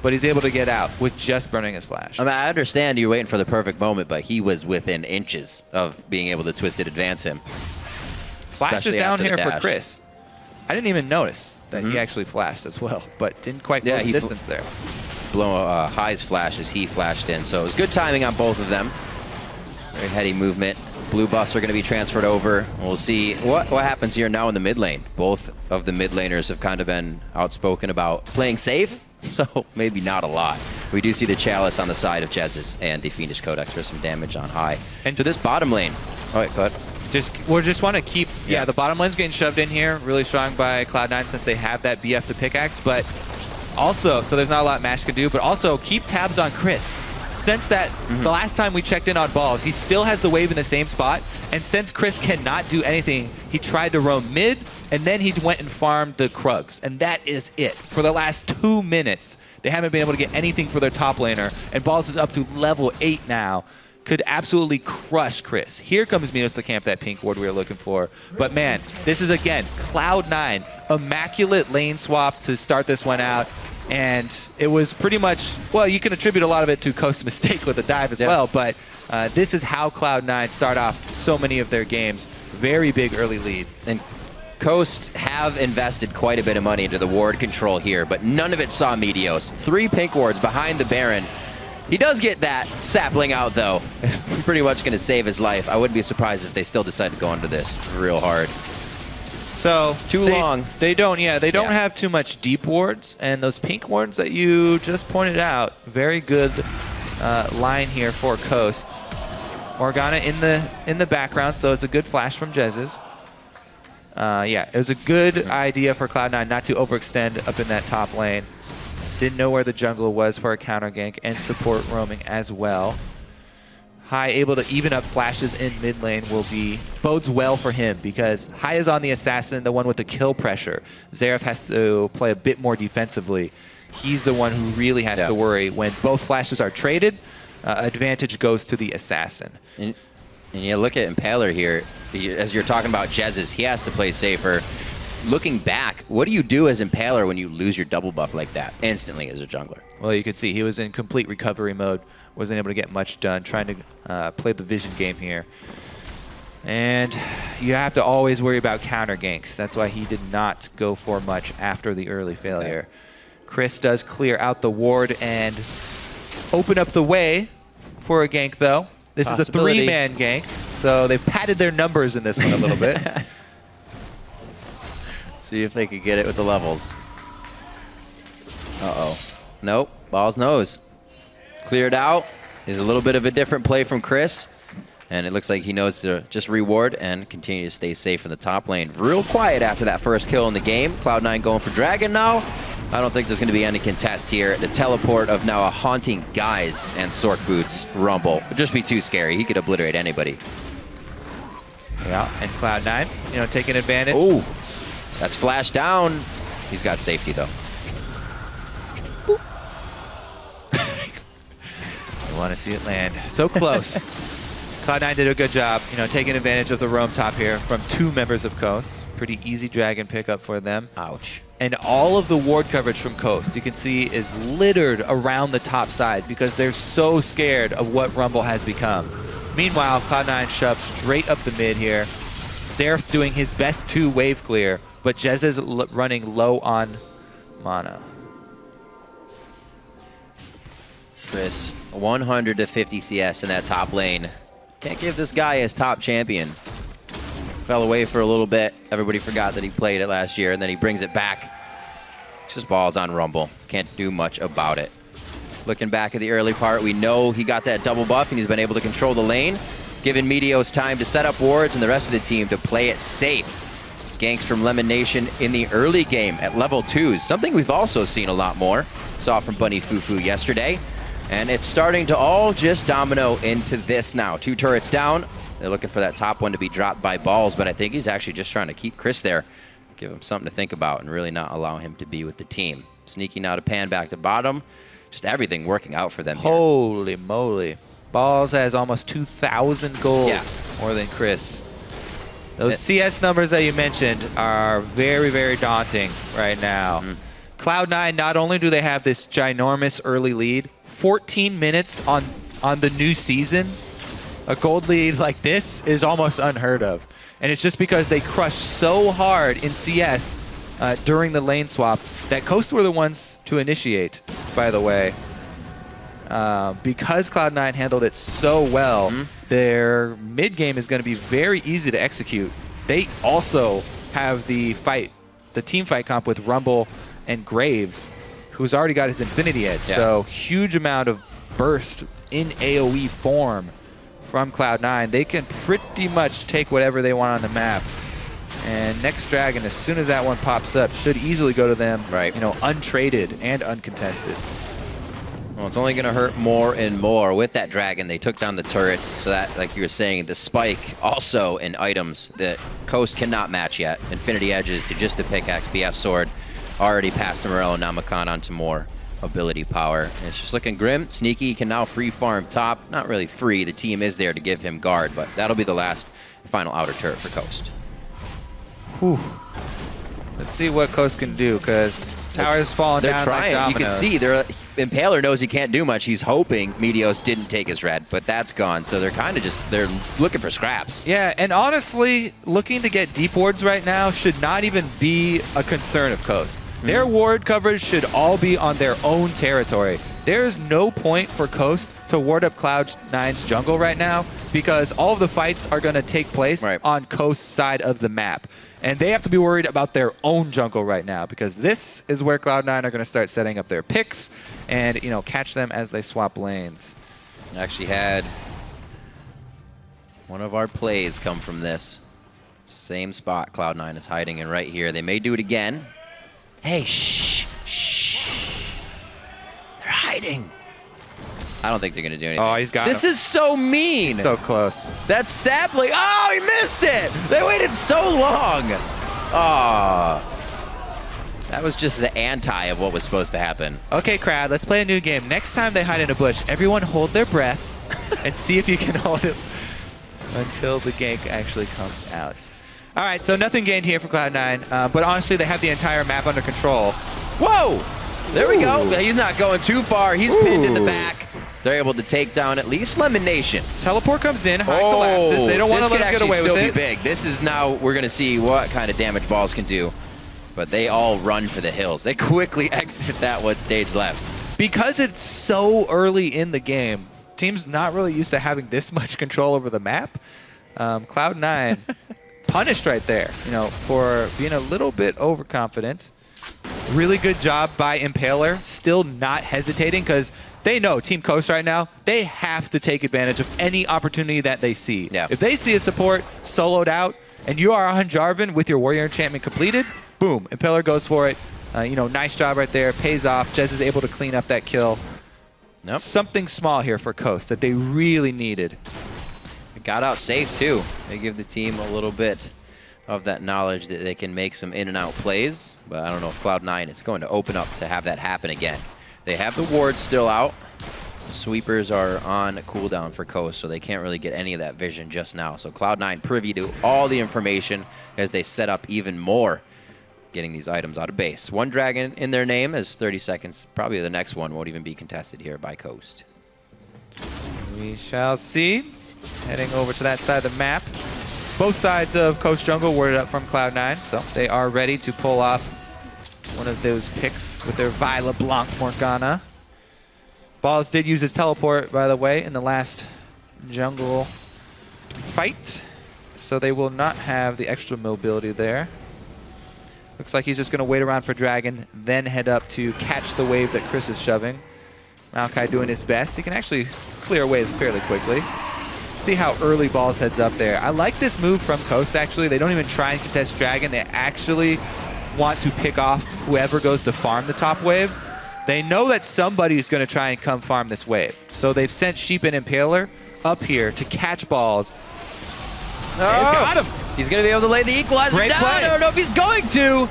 Speaker 1: but he's able to get out with just burning his flash.
Speaker 13: I mean, I understand you're waiting for the perfect moment, but he was within inches of being able to Twisted advance him.
Speaker 1: Flash is down here for Chris. I didn't even notice that he actually flashed as well, but didn't quite go the distance there.
Speaker 13: Blow High's flash as he flashed in, so it was good timing on both of them. Very heady movement. Blue buffs are going to be transferred over. We'll see what happens here now in the mid lane. Both of the mid laners have kind of been outspoken about playing safe, so maybe not a lot. We do see the Chalice on the side of Jez's and the Fiendish Codex for some damage on High. And to this bottom lane. All right, go ahead.
Speaker 1: We just want to keep, the bottom lane's getting shoved in here, really strong by Cloud9 since they have that BF to pickaxe, but also, so there's not a lot Mash can do, but also keep tabs on Chris. Since that, the last time we checked in on balls, he still has the wave in the same spot, and since Chris cannot do anything, he tried to roam mid, and then he went and farmed the Krugs, and that is it. For the last 2 minutes, they haven't been able to get anything for their top laner, and Balls is up to level 8 now. Could absolutely crush Chris. Here comes Minos to camp that pink ward we were looking for. But man, this is again, Cloud9, immaculate lane swap to start this one out. And it was pretty much, well, you can attribute a lot of it to Coast's mistake with the dive as well, but this is how Cloud9 start off so many of their games. Very big early lead.
Speaker 13: And Coast have invested quite a bit of money into the ward control here, but none of it saw Meteos. 3 pink wards behind the Baron. He does get that sapling out, though. Pretty much going to save his life. I wouldn't be surprised if they still decide to go under this real hard.
Speaker 1: So
Speaker 13: too long.
Speaker 1: They don't have too much deep wards, and those pink wards that you just pointed out, very good line here for Coast. Morgana in the background, so it's a good flash from Jez's. It was a good idea for Cloud9 not to overextend up in that top lane. Didn't know where the jungle was for a counter gank and support roaming as well. High able to even up flashes in mid lane bodes well for him because High is on the assassin, the one with the kill pressure. Xerath has to play a bit more defensively. He's the one who really has to worry when both flashes are traded. Advantage goes to the assassin.
Speaker 13: And you look at Impaler here, as you're talking about Jez's, he has to play safer. Looking back, what do you do as Impaler when you lose your double buff like that instantly as a jungler?
Speaker 1: Well, you can see he was in complete recovery mode. Wasn't able to get much done, trying to play the vision game here. And you have to always worry about counter ganks. That's why he did not go for much after the early failure. Chris does clear out the ward and open up the way for a gank, though. This is a 3-man gank, so they've padded their numbers in this one a little bit.
Speaker 13: See if they could get it with the levels. Uh-oh. Nope. Balls knows. Cleared out. Is a little bit of a different play from Chris. And it looks like he knows to just reward and continue to stay safe in the top lane. Real quiet after that first kill in the game. Cloud9 going for Dragon now. I don't think there's going to be any contest here. The teleport of now a Haunting Guise and Sork Boots Rumble would just be too scary. He could obliterate anybody.
Speaker 1: Yeah, and Cloud9, taking advantage.
Speaker 13: Oh, that's flash down. He's got safety, though.
Speaker 1: You want to see it land. So close. Cloud9 did a good job, taking advantage of the roam top here from 2 members of Coast. Pretty easy dragon pickup for them.
Speaker 13: Ouch.
Speaker 1: And all of the ward coverage from Coast, you can see, is littered around the top side because they're so scared of what Rumble has become. Meanwhile, Cloud9 shoved straight up the mid here. Xerath doing his best to wave clear, but Jez is running low on mana.
Speaker 13: Chris, 100 to 50 CS in that top lane. Can't give this guy his top champion. Fell away for a little bit. Everybody forgot that he played it last year, and then he brings it back. Just balls on Rumble. Can't do much about it. Looking back at the early part, we know he got that double buff, and he's been able to control the lane, giving Meteos time to set up wards and the rest of the team to play it safe. Ganks from Lemon Nation in the early game at level 2s, something we've also seen a lot more. Saw from Bunny Fufu yesterday. And it's starting to all just domino into this now. 2 turrets down. They're looking for that top one to be dropped by Balls, but I think he's actually just trying to keep Chris there. Give him something to think about and really not allow him to be with the team. Sneaking out of Pan back to bottom. Just everything working out for them here.
Speaker 1: Holy moly. Balls has almost 2,000 gold more than Chris. Those CS numbers that you mentioned are very, very daunting right now. Cloud9, not only do they have this ginormous early lead, 14 minutes on the new season, a gold lead like this is almost unheard of. And it's just because they crushed so hard in CS during the lane swap that Coast were the ones to initiate, by the way. Because Cloud9 handled it so well, their mid game is going to be very easy to execute. They also have the team fight comp with Rumble and Graves, who's already got his Infinity Edge.
Speaker 13: Yeah.
Speaker 1: So huge amount of burst in AoE form from Cloud9. They can pretty much take whatever they want on the map. And next Dragon, as soon as that one pops up, should easily go to them,
Speaker 13: right,
Speaker 1: untraded and uncontested.
Speaker 13: Well, it's only going to hurt more and more. With that Dragon, they took down the turrets, so that, like you were saying, the spike also in items that Coast cannot match yet. Infinity Edges to just the pickaxe, BF Sword, already passed Morello Namakan onto more ability power. And it's just looking grim. Sneaky can now free farm top. Not really free, the team is there to give him guard, but that'll be the last final outer turret for Coast.
Speaker 1: Whew. Let's see what Coast can do, because Tower's falling down
Speaker 13: trying.
Speaker 1: like
Speaker 13: You can see, Impaler knows he can't do much. He's hoping Meteos didn't take his red, but that's gone. So they're kind of just, they're looking for scraps.
Speaker 1: Yeah, and honestly, looking to get deep wards right now should not even be a concern of Coast. Their ward coverage should all be on their own territory. There's no point for Coast to ward up Cloud9's jungle right now, because all of the fights are going to take place on Coast's side of the map. And they have to be worried about their own jungle right now, because this is where Cloud9 are going to start setting up their picks and, catch them as they swap lanes.
Speaker 13: Actually had one of our plays come from this. Same spot Cloud9 is hiding in right here. They may do it again. Hey, shh. They're hiding. I don't think they're going to do anything.
Speaker 1: Oh, he's got
Speaker 13: This
Speaker 1: him.
Speaker 13: is so mean.
Speaker 1: So close.
Speaker 13: That's Sapling. Oh, he missed it. They waited so long. Oh. That was just the anti of what was supposed to happen.
Speaker 1: Okay, crowd, let's play a new game. Next time they hide in a bush, everyone hold their breath and see if you can hold it until the gank actually comes out. All right, so nothing gained here for Cloud9, but honestly, they have the entire map under control.
Speaker 13: Whoa! There we go. He's not going too far. He's pinned in the back. They're able to take down at least Lemon Nation.
Speaker 1: Teleport comes in, high collapses. They don't want to let him get away with it.
Speaker 13: This could actually still be big. This is now, we're going to see what kind of damage balls can do. But they all run for the hills. They quickly exit that one stage left.
Speaker 1: Because it's so early in the game, teams not really used to having this much control over the map. Cloud9 punished right there, for being a little bit overconfident. Really good job by Impaler, still not hesitating, because they know Team Coast right now, they have to take advantage of any opportunity that they see.
Speaker 13: Yeah.
Speaker 1: If they see a support soloed out and you are on Jarvan with your Warrior enchantment completed, boom, Impaler goes for it. Nice job right there, pays off. Jez is able to clean up that kill.
Speaker 13: Nope.
Speaker 1: Something small here for Coast that they really needed.
Speaker 13: It got out safe too. They give the team a little bit of that knowledge that they can make some in and out plays, but I don't know if Cloud9 is going to open up to have that happen again. They have the wards still out. The sweepers are on cooldown for Coast, so they can't really get any of that vision just now. So Cloud9 privy to all the information as they set up even more, getting these items out of base. One Dragon in their name as 30 seconds. Probably the next one won't even be contested here by Coast.
Speaker 1: We shall see. Heading over to that side of the map. Both sides of Coast Jungle worded up from Cloud9, so they are ready to pull off one of those picks with their Viola Blanc Morgana. Balls did use his teleport, by the way, in the last jungle fight, so they will not have the extra mobility there. Looks like he's just going to wait around for Dragon, then head up to catch the wave that Chris is shoving. Maokai doing his best. He can actually clear a wave fairly quickly. See how early Balls heads up there. I like this move from Coast, actually. They don't even try and contest Dragon. They actually want to pick off whoever goes to farm the top wave. They know that somebody is going to try and come farm this wave. So they've sent Sheep and Impaler up here to catch Balls.
Speaker 13: Oh, got him. He's going to be able to lay the equalizer down. I don't know if he's going to.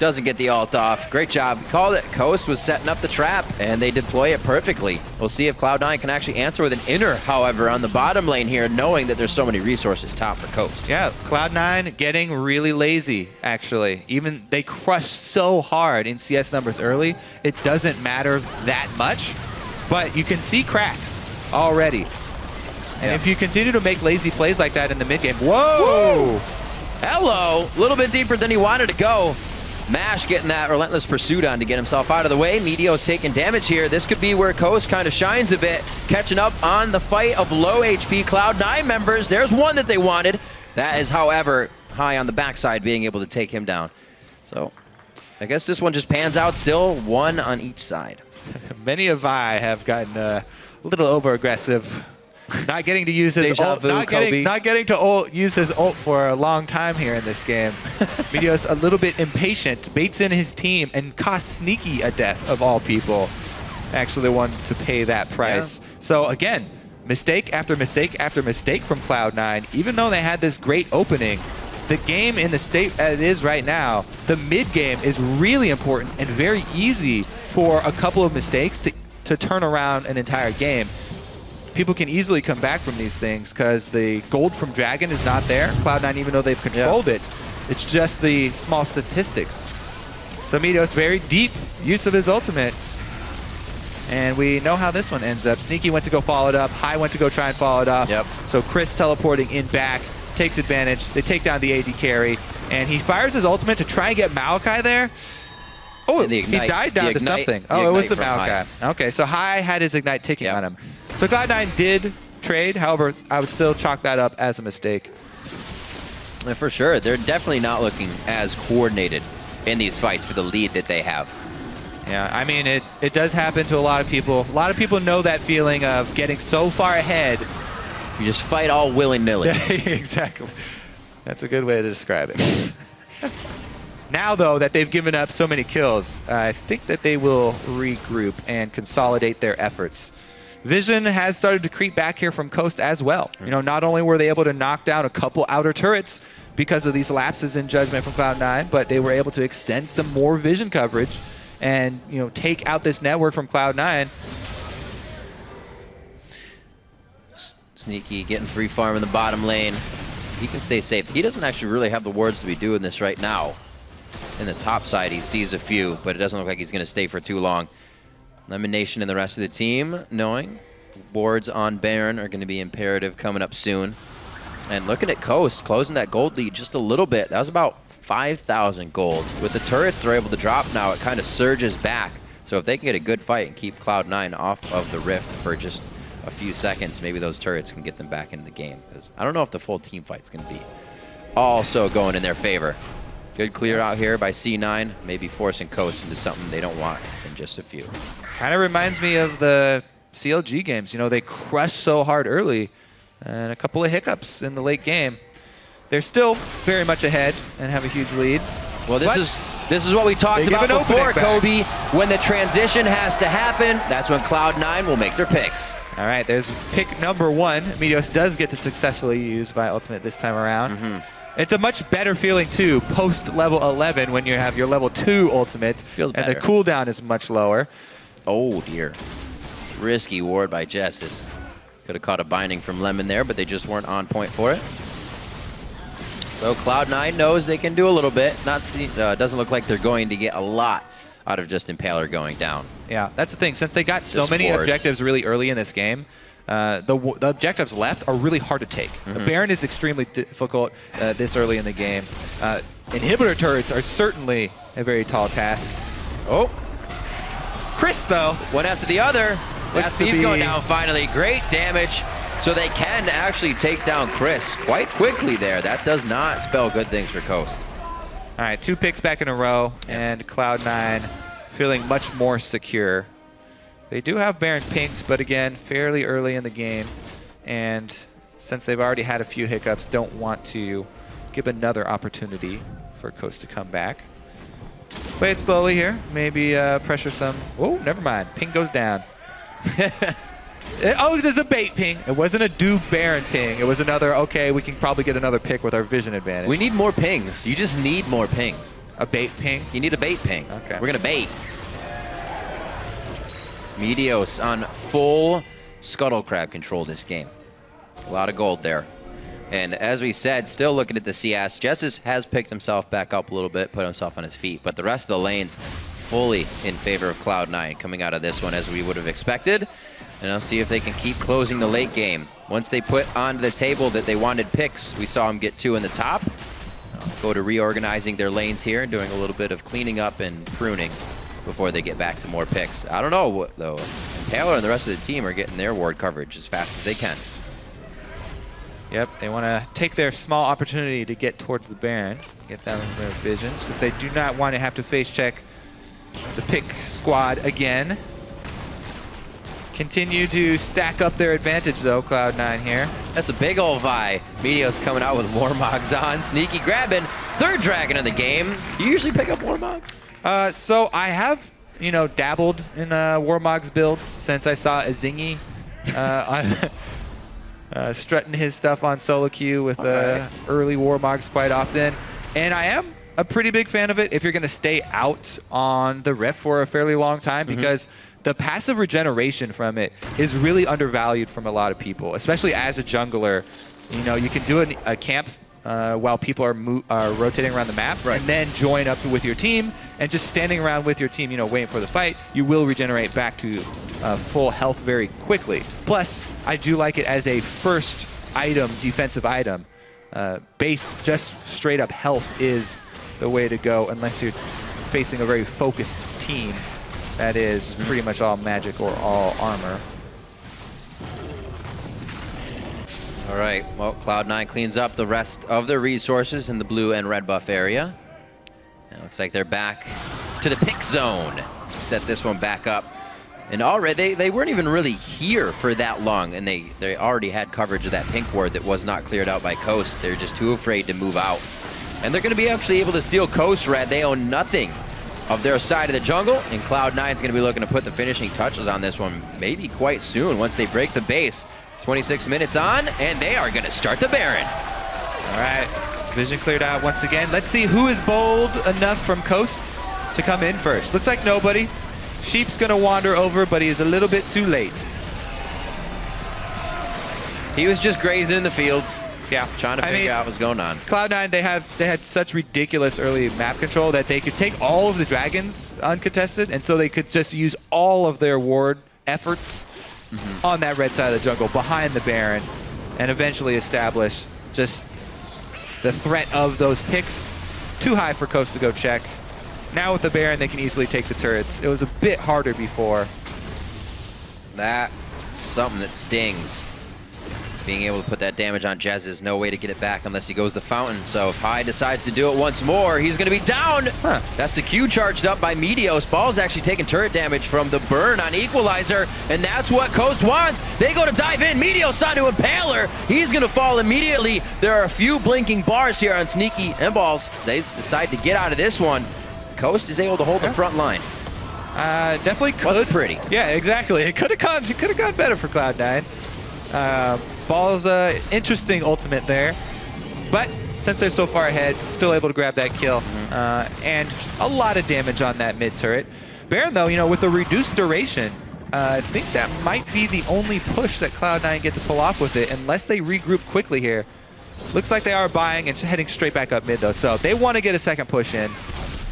Speaker 13: Doesn't get the ult off. Great job. Called it. Coast was setting up the trap, and they deploy it perfectly. We'll see if Cloud9 can actually answer with an inner, however, on the bottom lane here, knowing that there's so many resources top for Coast.
Speaker 1: Yeah, Cloud9 getting really lazy, actually. Even they crushed so hard in CS numbers early, it doesn't matter that much, but you can see cracks already. And if you continue to make lazy plays like that in the mid game, whoa!
Speaker 13: Hello, a little bit deeper than he wanted to go. Mash getting that relentless pursuit on to get himself out of the way. Meteo's taking damage here. This could be where Coast kind of shines a bit, catching up on the fight of low HP Cloud9 members. There's one that they wanted. That is, however, high on the backside, being able to take him down. So I guess this one just pans out still, one on each side.
Speaker 1: Many of I have gotten a little over-aggressive. Not getting to use his ult, not getting to use his ult for a long time here in this game. Meteo's a little bit impatient, baits in his team, and costs Sneaky a death of all people. Actually the one to pay that price. Yeah. So again, mistake after mistake after mistake from Cloud9. Even though they had this great opening, the game in the state that it is right now, the mid game is really important and very easy for a couple of mistakes to turn around an entire game. People can easily come back from these things because the gold from Dragon is not there. Cloud9, even though they've controlled it, it's just the small statistics. So Meteo's very deep use of his ultimate. And we know how this one ends up. Sneaky went to go follow it up. High went to go try and follow it up. So Chris teleporting in back, takes advantage. They take down the AD carry. And he fires his ultimate to try and get Maokai there. Oh, he died down to something. Oh, it was the Maokai. Okay, so High had his Ignite ticking on him. So Cloud9 did trade. However, I would still chalk that up as a mistake.
Speaker 13: And for sure, they're definitely not looking as coordinated in these fights for the lead that they have.
Speaker 1: Yeah, I mean, it does happen to a lot of people. A lot of people know that feeling of getting so far ahead.
Speaker 13: You just fight all willy-nilly.
Speaker 1: Exactly. That's a good way to describe it. Now, though, that they've given up so many kills, I think that they will regroup and consolidate their efforts. Vision has started to creep back here from Coast as well. You know, not only were they able to knock down a couple outer turrets because of these lapses in judgment from Cloud9, but they were able to extend some more vision coverage and, you know, take out this network from Cloud9.
Speaker 13: Sneaky getting free farm in the bottom lane. He can stay safe. He doesn't actually really have the wards to be doing this right now. In the top side, he sees a few, but it doesn't look like he's going to stay for too long. Elimination and the rest of the team knowing wards on Baron are going to be imperative coming up soon. And looking at Coast, closing that gold lead just a little bit. That was about 5,000 gold. With the turrets they're able to drop now, it kind of surges back. So if they can get a good fight and keep Cloud9 off of the Rift for just a few seconds, maybe those turrets can get them back into the game. Because I don't know if the full team fight's going to be also going in their favor. Good clear out here by C9, maybe forcing Coast into something they don't want in just a few.
Speaker 1: Kind of reminds me of the CLG games. You know, they crushed so hard early and a couple of hiccups in the late game. They're still very much ahead and have a huge lead.
Speaker 13: Well, this is what we talked about before, Kobe. When the transition has to happen, that's when Cloud9 will make their picks.
Speaker 1: All right, there's pick number one. Meteos does get to successfully use via ultimate this time around. It's a much better feeling, too, post level 11 when you have your level 2 ultimate.
Speaker 13: Feels better.
Speaker 1: And the cooldown is much lower.
Speaker 13: Oh, dear. Risky ward by Jessis. Could have caught a binding from Lemon there, but they just weren't on point for it. So Cloud9 knows they can do a little bit. Doesn't look like they're going to get a lot out of just Impaler going down.
Speaker 1: Yeah, that's the thing. Since they got so many objectives really early in this game, the objectives left are really hard to take. The Baron is extremely difficult this early in the game. Inhibitor turrets are certainly a very tall task.
Speaker 13: Oh.
Speaker 1: Chris, though.
Speaker 13: One after the other. He's going down finally. Great damage. So they can actually take down Chris quite quickly there. That does not spell good things for Coast.
Speaker 1: All right, 2 picks back in a row, and Cloud9 feeling much more secure. They do have Baron pinked, but again, fairly early in the game. And since they've already had a few hiccups, don't want to give another opportunity for Coast to come back. Play it slowly here. Maybe pressure some. Oh, never mind. Ping goes down. Oh, there's a bait ping. It wasn't a Duke Baron ping. It was another, okay, we can probably get another pick with our vision advantage.
Speaker 13: We need more pings. You just need more pings.
Speaker 1: A bait ping?
Speaker 13: You need a bait ping.
Speaker 1: Okay.
Speaker 13: We're going to bait. Meteos on full Scuttle Crab control this game. A lot of gold there. And as we said, still looking at the CS, Jessus has picked himself back up a little bit, put himself on his feet, but the rest of the lanes fully in favor of Cloud9 coming out of this one as we would have expected. And I'll see if they can keep closing the late game. Once they put onto the table that they wanted picks, we saw them get 2 in the top. Go to reorganizing their lanes here, doing a little bit of cleaning up and pruning before they get back to more picks. I don't know what, though. Taylor and the rest of the team are getting their ward coverage as fast as they can.
Speaker 1: Yep, they want to take their small opportunity to get towards the Baron, get them in their visions, because they do not want to have to face check the pick squad again. Continue to stack up their advantage, though, Cloud9 here.
Speaker 13: That's a big old Vi. Meteos coming out with Warmogs on. Sneaky grabbing. 3rd dragon of the game. Do you usually pick up Warmogs?
Speaker 1: So I have, dabbled in Warmogs builds since I saw Azingi strutting his stuff on solo queue with early Warmogs quite often. And I am a pretty big fan of it if you're going to stay out on the Rift for a fairly long time, because the passive regeneration from it is really undervalued from a lot of people, especially as a jungler. You can do a camp while people are rotating around the map, and then join up with your team, and just standing around with your team, waiting for the fight, you will regenerate back to full health very quickly. Plus, I do like it as a first item, defensive item. Base, just straight up health is the way to go, unless you're facing a very focused team that is pretty much all magic or all armor.
Speaker 13: All right, well, Cloud9 cleans up the rest of their resources in the blue and red buff area. It looks like they're back to the pick zone. Set this one back up. And already, they weren't even really here for that long, and they already had coverage of that pink ward that was not cleared out by Coast. They're just too afraid to move out. And they're going to be actually able to steal Coast Red. They own nothing of their side of the jungle, and Cloud9 is going to be looking to put the finishing touches on this one maybe quite soon once they break the base. 26 minutes on, and they are going to start the Baron.
Speaker 1: All right, vision cleared out once again. Let's see who is bold enough from Coast to come in first. Looks like nobody. Sheep's going to wander over, but he is a little bit too late.
Speaker 13: He was just grazing in the fields.
Speaker 1: Yeah,
Speaker 13: trying to figure out what's going on.
Speaker 1: Cloud9, they had such ridiculous early map control that they could take all of the dragons uncontested, and so they could just use all of their ward efforts on that red side of the jungle behind the Baron, and eventually establish just the threat of those picks. Too high for Coast to go check. Now with the Baron, they can easily take the turrets. It was a bit harder before.
Speaker 13: That's something that stings. Being able to put that damage on Jez is no way to get it back unless he goes the fountain. So if High decides to do it once more, he's going to be down. That's the Q charged up by Meteos. Ball's actually taking turret damage from the burn on Equalizer, and that's what Coast wants. They go to dive in. Meteos onto Impaler. He's going to fall immediately. There are a few blinking bars here on Sneaky and Balls. They decide to get out of this one. Coast is able to hold the front line.
Speaker 1: Definitely could.
Speaker 13: Wasn't pretty.
Speaker 1: Yeah, exactly. It could have gone better for Cloud9. Ball's interesting ultimate there, but since they're so far ahead, still able to grab that kill, and a lot of damage on that mid turret. Baron, though, with the reduced duration, I think that might be the only push that Cloud9 get to pull off with it, unless they regroup quickly here. Looks like they are buying and heading straight back up mid, though, so they want to get a second push in.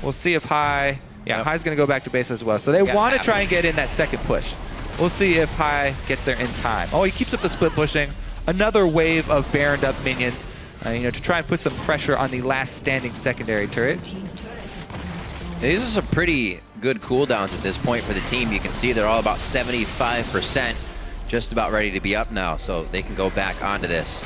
Speaker 1: We'll see if High, High's going to go back to base as well, so they want to try and get in that second push. We'll see if High gets there in time. Oh, he keeps up the split pushing. Another wave of Baroned up minions, to try and put some pressure on the last standing secondary turret.
Speaker 13: These are some pretty good cooldowns at this point for the team. You can see they're all about 75%, just about ready to be up now, so they can go back onto this.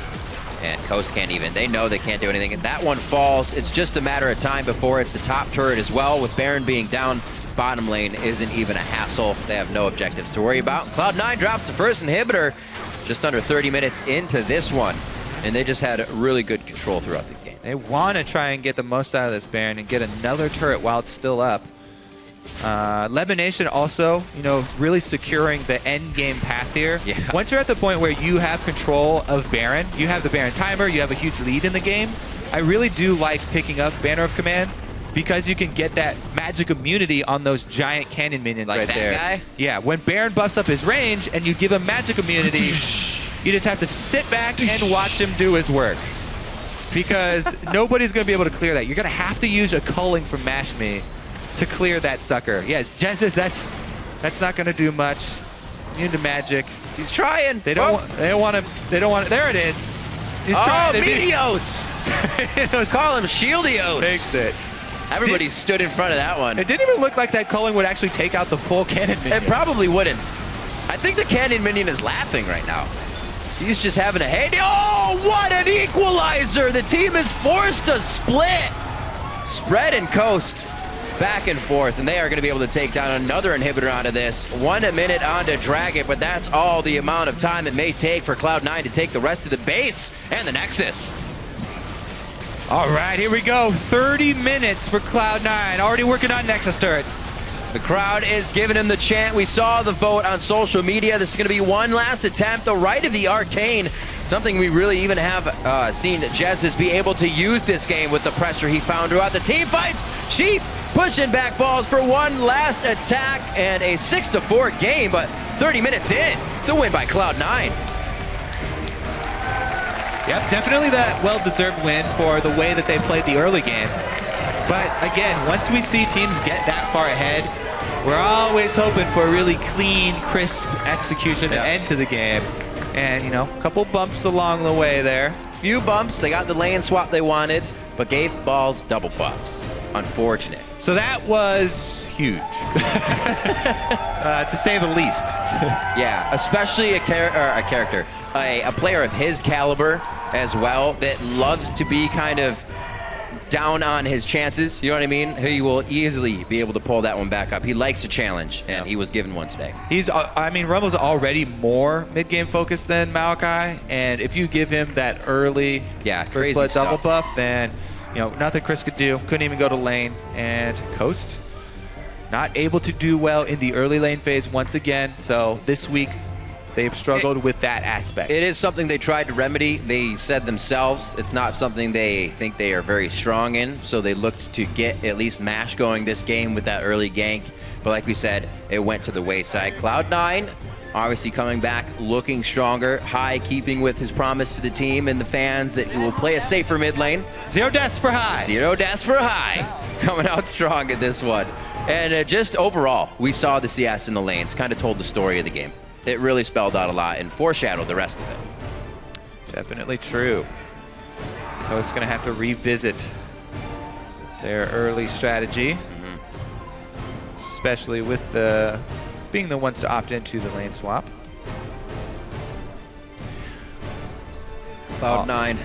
Speaker 13: And Coast can't even. They know they can't do anything. And that one falls. It's just a matter of time before it's the top turret as well. With Baron being down, bottom lane isn't even a hassle. They have no objectives to worry about. Cloud9 drops the first inhibitor just under 30 minutes into this one. And they just had really good control throughout the game.
Speaker 1: They want to try and get the most out of this Baron and get another turret while it's still up. Lebanation also, really securing the end game path here.
Speaker 13: Yeah.
Speaker 1: Once you're at the point where you have control of Baron, you have the Baron timer, you have a huge lead in the game, I really do like picking up Banner of Command because you can get that magic immunity on those giant cannon minions
Speaker 13: Like
Speaker 1: right
Speaker 13: that
Speaker 1: there.
Speaker 13: guy?
Speaker 1: Yeah, when Baron buffs up his range and you give him magic immunity, you just have to sit back and watch him do his work. Because nobody's going to be able to clear that. You're going to have to use a culling from Mash Me to clear that sucker. Yes, Genesis, that's not going to do much. Immune to magic.
Speaker 13: He's trying.
Speaker 1: They don't want to. There it is. He's trying.
Speaker 13: Meteos! Call him Shieldios.
Speaker 1: Takes it.
Speaker 13: Everybody stood in front of that one.
Speaker 1: It didn't even look like that culling would actually take out the full cannon minion.
Speaker 13: It probably wouldn't. I think the cannon minion is laughing right now. He's just having a heyday. Oh, what an equalizer! The team is forced to split. Spread and Coast back and forth, and they are going to be able to take down another inhibitor onto this. 1 minute onto Dragon, but that's all the amount of time it may take for Cloud9 to take the rest of the base and the Nexus.
Speaker 1: All right, here we go. 30 minutes for Cloud9. Already working on Nexus turrets.
Speaker 13: The crowd is giving him the chant. We saw the vote on social media. This is going to be one last attempt. The right of the Arcane. Something we really even have seen Jezz be able to use this game with the pressure he found throughout the team fights. Sheep pushing back balls for one last attack and a 6-4 game, but 30 minutes in, it's a win by Cloud9.
Speaker 1: Yep, definitely that well-deserved win for the way that they played the early game. But again, once we see teams get that far ahead, we're always hoping for a really clean, crisp execution and end to the game. And, you know, a couple bumps along the way there.
Speaker 13: Few bumps. They got the lane swap they wanted, but gave balls double buffs. Unfortunate.
Speaker 1: So that was huge, to say the least.
Speaker 13: Yeah, especially a player of his caliber as well that loves to be kind of down on his chances, you know what I mean? He will easily be able to pull that one back up. He likes a challenge, and he was given one today.
Speaker 1: Rumble's already more mid-game focused than Maokai, and if you give him that early first blood double buff, then you know nothing Chris could do. Couldn't even go to lane, and Coast not able to do well in the early lane phase once again. So this week, they've struggled with that aspect.
Speaker 13: It is something they tried to remedy. They said themselves it's not something they think they are very strong in, so they looked to get at least Mash going this game with that early gank. But like we said, it went to the wayside. Cloud9 obviously coming back looking stronger. High keeping with his promise to the team and the fans that he will play a safer mid lane.
Speaker 1: Zero deaths for High.
Speaker 13: Zero deaths for High. Coming out strong at this one. And just overall, we saw the CS in the lanes. Kind of told the story of the game. It really spelled out a lot and foreshadowed the rest of it.
Speaker 1: Definitely true. Coast's going to have to revisit their early strategy, especially with being the ones to opt into the lane swap.
Speaker 13: Cloud9,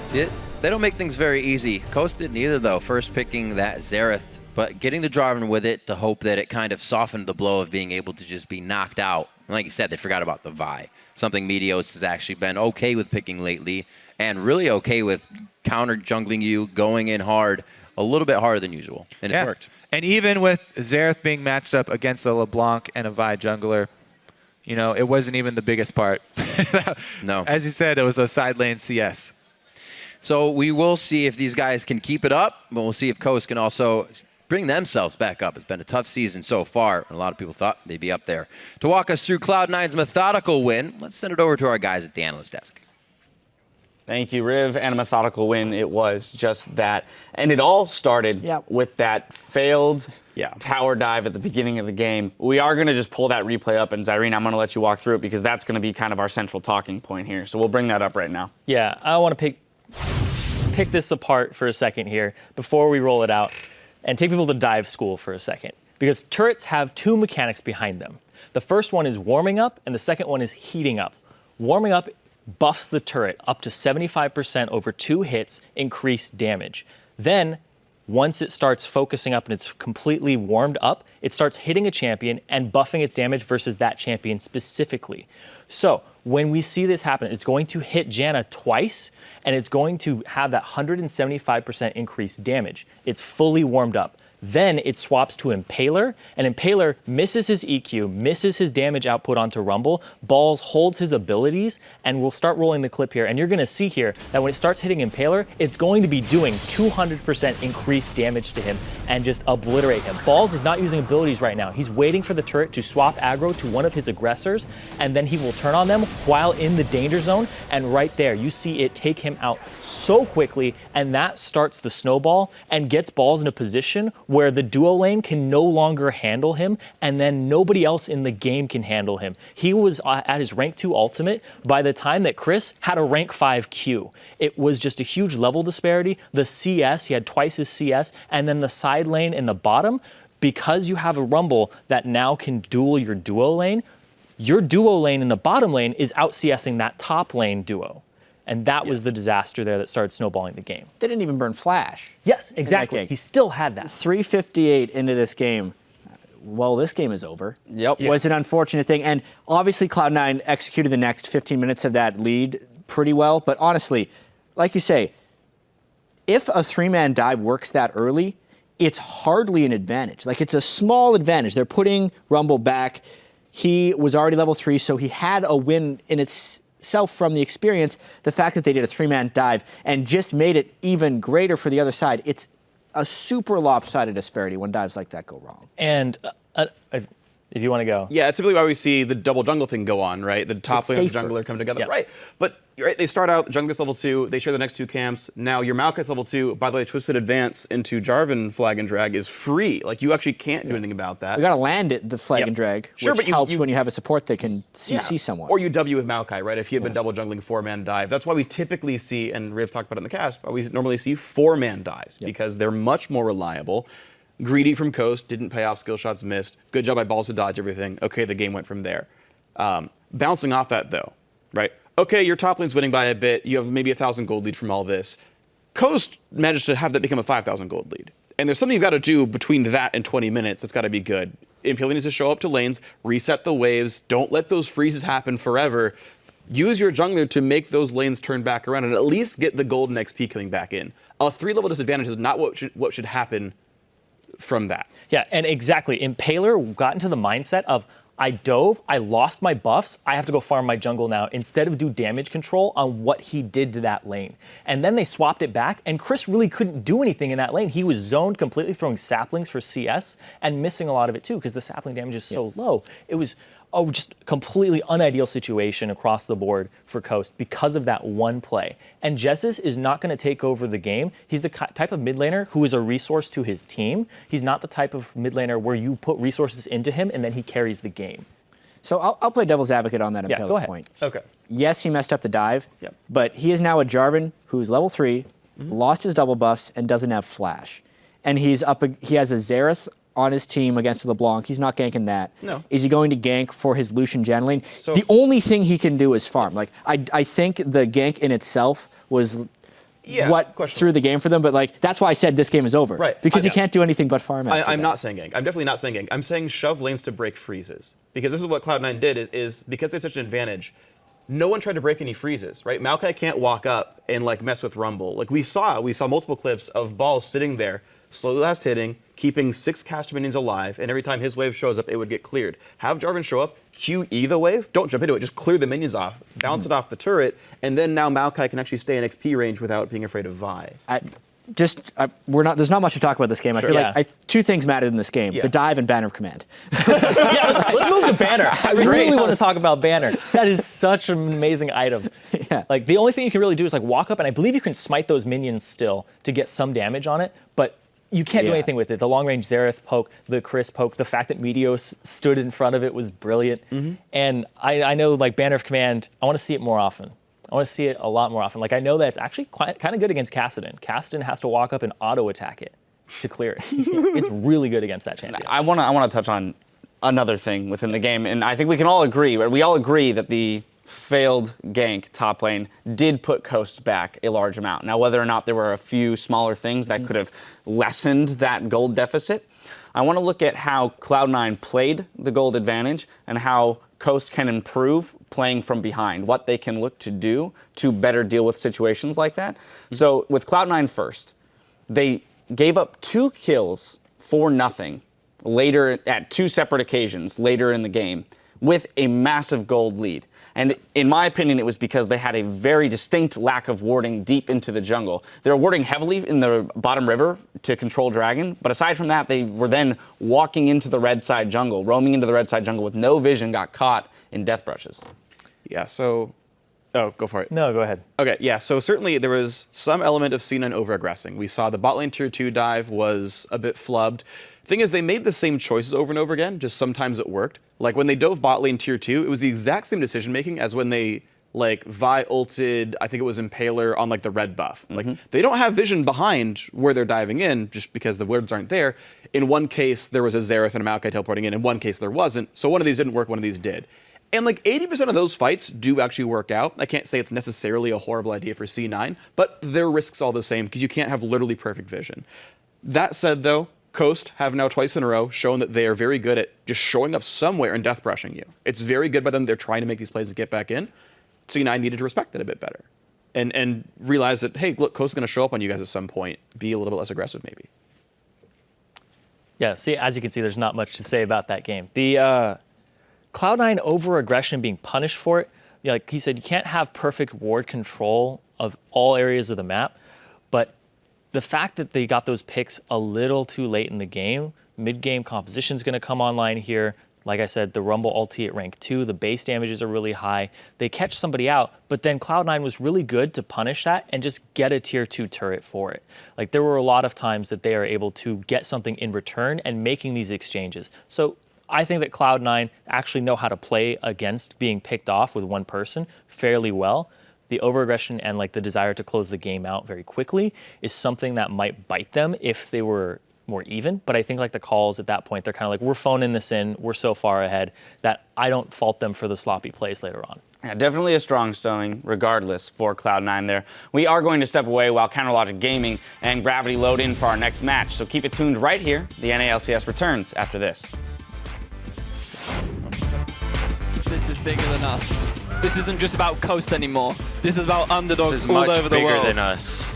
Speaker 13: they don't make things very easy. Coast didn't either, though. First picking that Xerath, but getting the Jarvan with it to hope that it kind of softened the blow of being able to just be knocked out. And like you said, they forgot about the Vi. Something Meteos has actually been okay with picking lately and really okay with counter jungling you, going in hard, a little bit harder than usual. And it worked.
Speaker 1: And even with Xerath being matched up against a LeBlanc and a Vi jungler, you know, it wasn't even the biggest part.
Speaker 13: No.
Speaker 1: As you said, it was a side lane CS.
Speaker 13: So we will see if these guys can keep it up, but we'll see if Coast can also bring themselves back up. It's been a tough season so far, and a lot of people thought they'd be up there. To walk us through Cloud9's methodical win, let's send it over to our guys at the analyst desk.
Speaker 4: Thank you, Riv. And a methodical win it was, just that. And it all started with that failed tower dive at the beginning of the game. We are going to just pull that replay up, and Zyrene, I'm going to let you walk through it because that's going to be kind of our central talking point here. So we'll bring that up right now.
Speaker 5: Yeah, I want to pick this apart for a second here before we roll it out and take people to dive school for a second, because turrets have two mechanics behind them. The first one is warming up, and the second one is heating up. Warming up buffs the turret up to 75% over 2 hits, increased damage. Then, once it starts focusing up and it's completely warmed up, it starts hitting a champion and buffing its damage versus that champion specifically. So, when we see this happen, it's going to hit Janna twice, and it's going to have that 175% increased damage. It's fully warmed up. Then it swaps to Impaler, and Impaler misses his EQ, misses his damage output onto Rumble. Balls holds his abilities, and we'll start rolling the clip here. And you're going to see here that when it starts hitting Impaler, it's going to be doing 200% increased damage to him and just obliterate him. Balls is not using abilities right now. He's waiting for the turret to swap aggro to one of his aggressors, and then he will turn on them while in the danger zone. And right there, you see it take him out so quickly, and that starts the snowball and gets Balls in a position where the duo lane can no longer handle him, and then nobody else in the game can handle him. He was at his rank 2 ultimate by the time that Chris had a rank 5 Q. It was just a huge level disparity. The CS, he had twice his CS, and then the side lane in the bottom, because you have a Rumble that now can duel your duo lane, your duo lane in the bottom lane is out CSing that top lane duo. And that was the disaster there that started snowballing the game.
Speaker 6: They didn't even burn Flash.
Speaker 5: Yes, exactly. He still had that.
Speaker 6: 3:58 into this game. Well, this game is over.
Speaker 4: Yep.
Speaker 6: Was an unfortunate thing. And obviously Cloud9 executed the next 15 minutes of that lead pretty well. But honestly, like you say, if a 3-man dive works that early, it's hardly an advantage. Like, it's a small advantage. They're putting Rumble back. He was already level 3, so he had a win in itself from the experience. The fact that they did a 3-man dive and just made it even greater for the other side, it's a super lopsided disparity when dives like that go wrong.
Speaker 5: And if you want to go.
Speaker 3: Yeah, it's typically why we see the double jungle thing go on, right? The top lane and the jungler come together. Right. But right, they start out, the jungler's level 2, they share the next 2 camps. Now your Maokai's level 2. By the way, Twisted Advance into Jarvan Flag and Drag is free. Like, you actually can't do anything about that.
Speaker 6: We got to land it, the Flag and Drag,
Speaker 3: Sure,
Speaker 6: which
Speaker 3: but
Speaker 6: helps when you have a support that can CC someone.
Speaker 3: Or you W with Maokai, right? If he had been double jungling 4-man dive. That's why we typically see, and Riv talked about it in the cast, but we normally see 4-man dives because they're much more reliable. Greedy from Coast, didn't pay off, skill shots missed. Good job by Balls to dodge everything. Okay, the game went from there. Bouncing off that though, right? Okay, your top lane's winning by a bit. You have maybe 1,000 gold lead from all this. Coast managed to have that become a 5,000 gold lead. And there's something you've got to do between that and 20 minutes that's got to be good. Imperial needs to show up to lanes, reset the waves, don't let those freezes happen forever. Use your jungler to make those lanes turn back around and at least get the gold and XP coming back in. A 3-level disadvantage is not what should happen from that.
Speaker 5: Yeah, and exactly. Impaler got into the mindset of, I dove, I lost my buffs, I have to go farm my jungle now, instead of do damage control on what he did to that lane. And then they swapped it back, and Chris really couldn't do anything in that lane. He was zoned completely, throwing saplings for CS, and missing a lot of it too, because the sapling damage is so low. It was just a completely unideal situation across the board for Coast because of that one play. And Jesus is not going to take over the game. He's the type of mid laner who is a resource to his team. He's not the type of mid laner where you put resources into him and then he carries the game.
Speaker 6: So I'll play devil's advocate on that Impaler point.
Speaker 3: Okay.
Speaker 6: Yes, he messed up the dive, but he is now a Jarvan who's level 3, lost his double buffs, and doesn't have Flash. And he has a Xerath on his team against LeBlanc. He's not ganking that.
Speaker 3: No.
Speaker 6: Is he going to gank for his Lucian jungling? The only thing he can do is farm. Like, I think the gank in itself was what threw the game for them, but like that's why I said this game is over.
Speaker 3: Right.
Speaker 6: Because he can't do anything but farm.
Speaker 3: I'm not saying gank. I'm definitely not saying gank. I'm saying shove lanes to break freezes. Because this is what Cloud9 did is because they had such an advantage, no one tried to break any freezes, right? Maokai can't walk up and like mess with Rumble. Like we saw multiple clips of Balls sitting there, slowly last hitting, keeping 6 caster minions alive, and every time his wave shows up, it would get cleared. Have Jarvan show up, QE the wave, don't jump into it, just clear the minions off, bounce it off the turret, and then now Maokai can actually stay in XP range without being afraid of Vi.
Speaker 6: There's not much to talk about this game. I feel like 2 things mattered in this game: the dive and Banner of Command.
Speaker 5: Let's move to Banner. I really want to talk about Banner. That is such an amazing item. Like the only thing you can really do is like walk up, and I believe you can smite those minions still to get some damage on it, but you can't do anything with it. The long-range Xerath poke, the Chris poke, the fact that Meteos stood in front of it was brilliant. And I know like Banner of Command, I want to see it more often. I want to see it a lot more often. Like I know that it's actually kind of good against Kassadin. Kassadin has to walk up and auto-attack it to clear it. It's really good against that champion.
Speaker 4: I want to touch on another thing within the game, and I think we can all agree, right? We all agree that the failed gank top lane did put Coast back a large amount. Now, whether or not there were a few smaller things that could have lessened that gold deficit, I want to look at how Cloud9 played the gold advantage and how Coast can improve playing from behind, what they can look to do to better deal with situations like that. So with Cloud9 first, they gave up 2 kills 4-0 later at 2 separate occasions later in the game with a massive gold lead. And in my opinion, it was because they had a very distinct lack of warding deep into the jungle. They were warding heavily in the bottom river to control Dragon, but aside from that, they were then walking into the red side jungle, roaming into the red side jungle with no vision, got caught in death brushes.
Speaker 3: Yeah, so... Oh, go for it.
Speaker 5: No, go ahead.
Speaker 3: Okay, yeah, so certainly there was some element of C9 over-aggressing. We saw the bot lane tier 2 dive was a bit flubbed. Thing is, they made the same choices over and over again, just sometimes it worked. Like when they dove bot lane tier 2, it was the exact same decision making as when they like Vi ulted, I think it was Impaler on like the red buff. Like they don't have vision behind where they're diving in just because the wards aren't there. In one case, there was a Xerath and a Maokai teleporting in one case there wasn't. So one of these didn't work, one of these did. And like 80% of those fights do actually work out. I can't say it's necessarily a horrible idea for C9, but there risks all the same because you can't have literally perfect vision. That said though, Coast have now twice in a row shown that they are very good at just showing up somewhere and death brushing you. It's very good by them. They're trying to make these plays to get back in. C9 needed to respect that a bit better and realize that, hey, look, Coast is going to show up on you guys at some point. Be a little bit less aggressive maybe.
Speaker 5: Yeah, see, as you can see, there's not much to say about that game. The Cloud9 over-aggression being punished for it, like he said, you can't have perfect ward control of all areas of the map, but the fact that they got those picks a little too late in the game, mid-game composition's going to come online here. Like I said, the Rumble ulti at rank 2, the base damages are really high. They catch somebody out, but then Cloud9 was really good to punish that and just get a tier 2 turret for it. Like there were a lot of times that they are able to get something in return and making these exchanges. So I think that Cloud9 actually know how to play against being picked off with one person fairly well. The overaggression and like the desire to close the game out very quickly is something that might bite them if they were more even. But I think like the calls at that point, they're kind of like, we're phoning this in, we're so far ahead that I don't fault them for the sloppy plays later on.
Speaker 4: Yeah, definitely a strong showing, regardless, for Cloud9 there. We are going to step away while Counterlogic Gaming and Gravity load in for our next match. So keep it tuned right here. The NA LCS returns after this.
Speaker 15: This is bigger than us. This isn't just about Coast anymore. This is about underdogs
Speaker 2: This is
Speaker 15: all
Speaker 2: much
Speaker 15: over the
Speaker 2: bigger
Speaker 15: world.
Speaker 2: than us.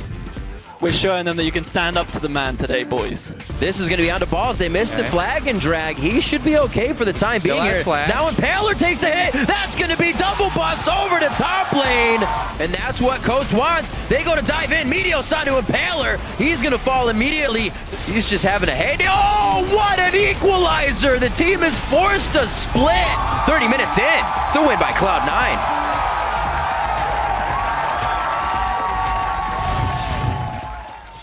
Speaker 15: We're showing them that you can stand up to the man today, boys.
Speaker 13: This is going to be on to balls. They missed the flag and drag. He should be okay for the time being here.
Speaker 1: flag.
Speaker 13: Now Impaler takes the hit. That's going to be double bust over to top lane. And that's what Coast wants. They go to dive in. Medios on to Impaler. He's going to fall immediately. He's just having a heyday. Oh, what an equalizer. The team is forced to split. 30 minutes in. It's a win by Cloud9.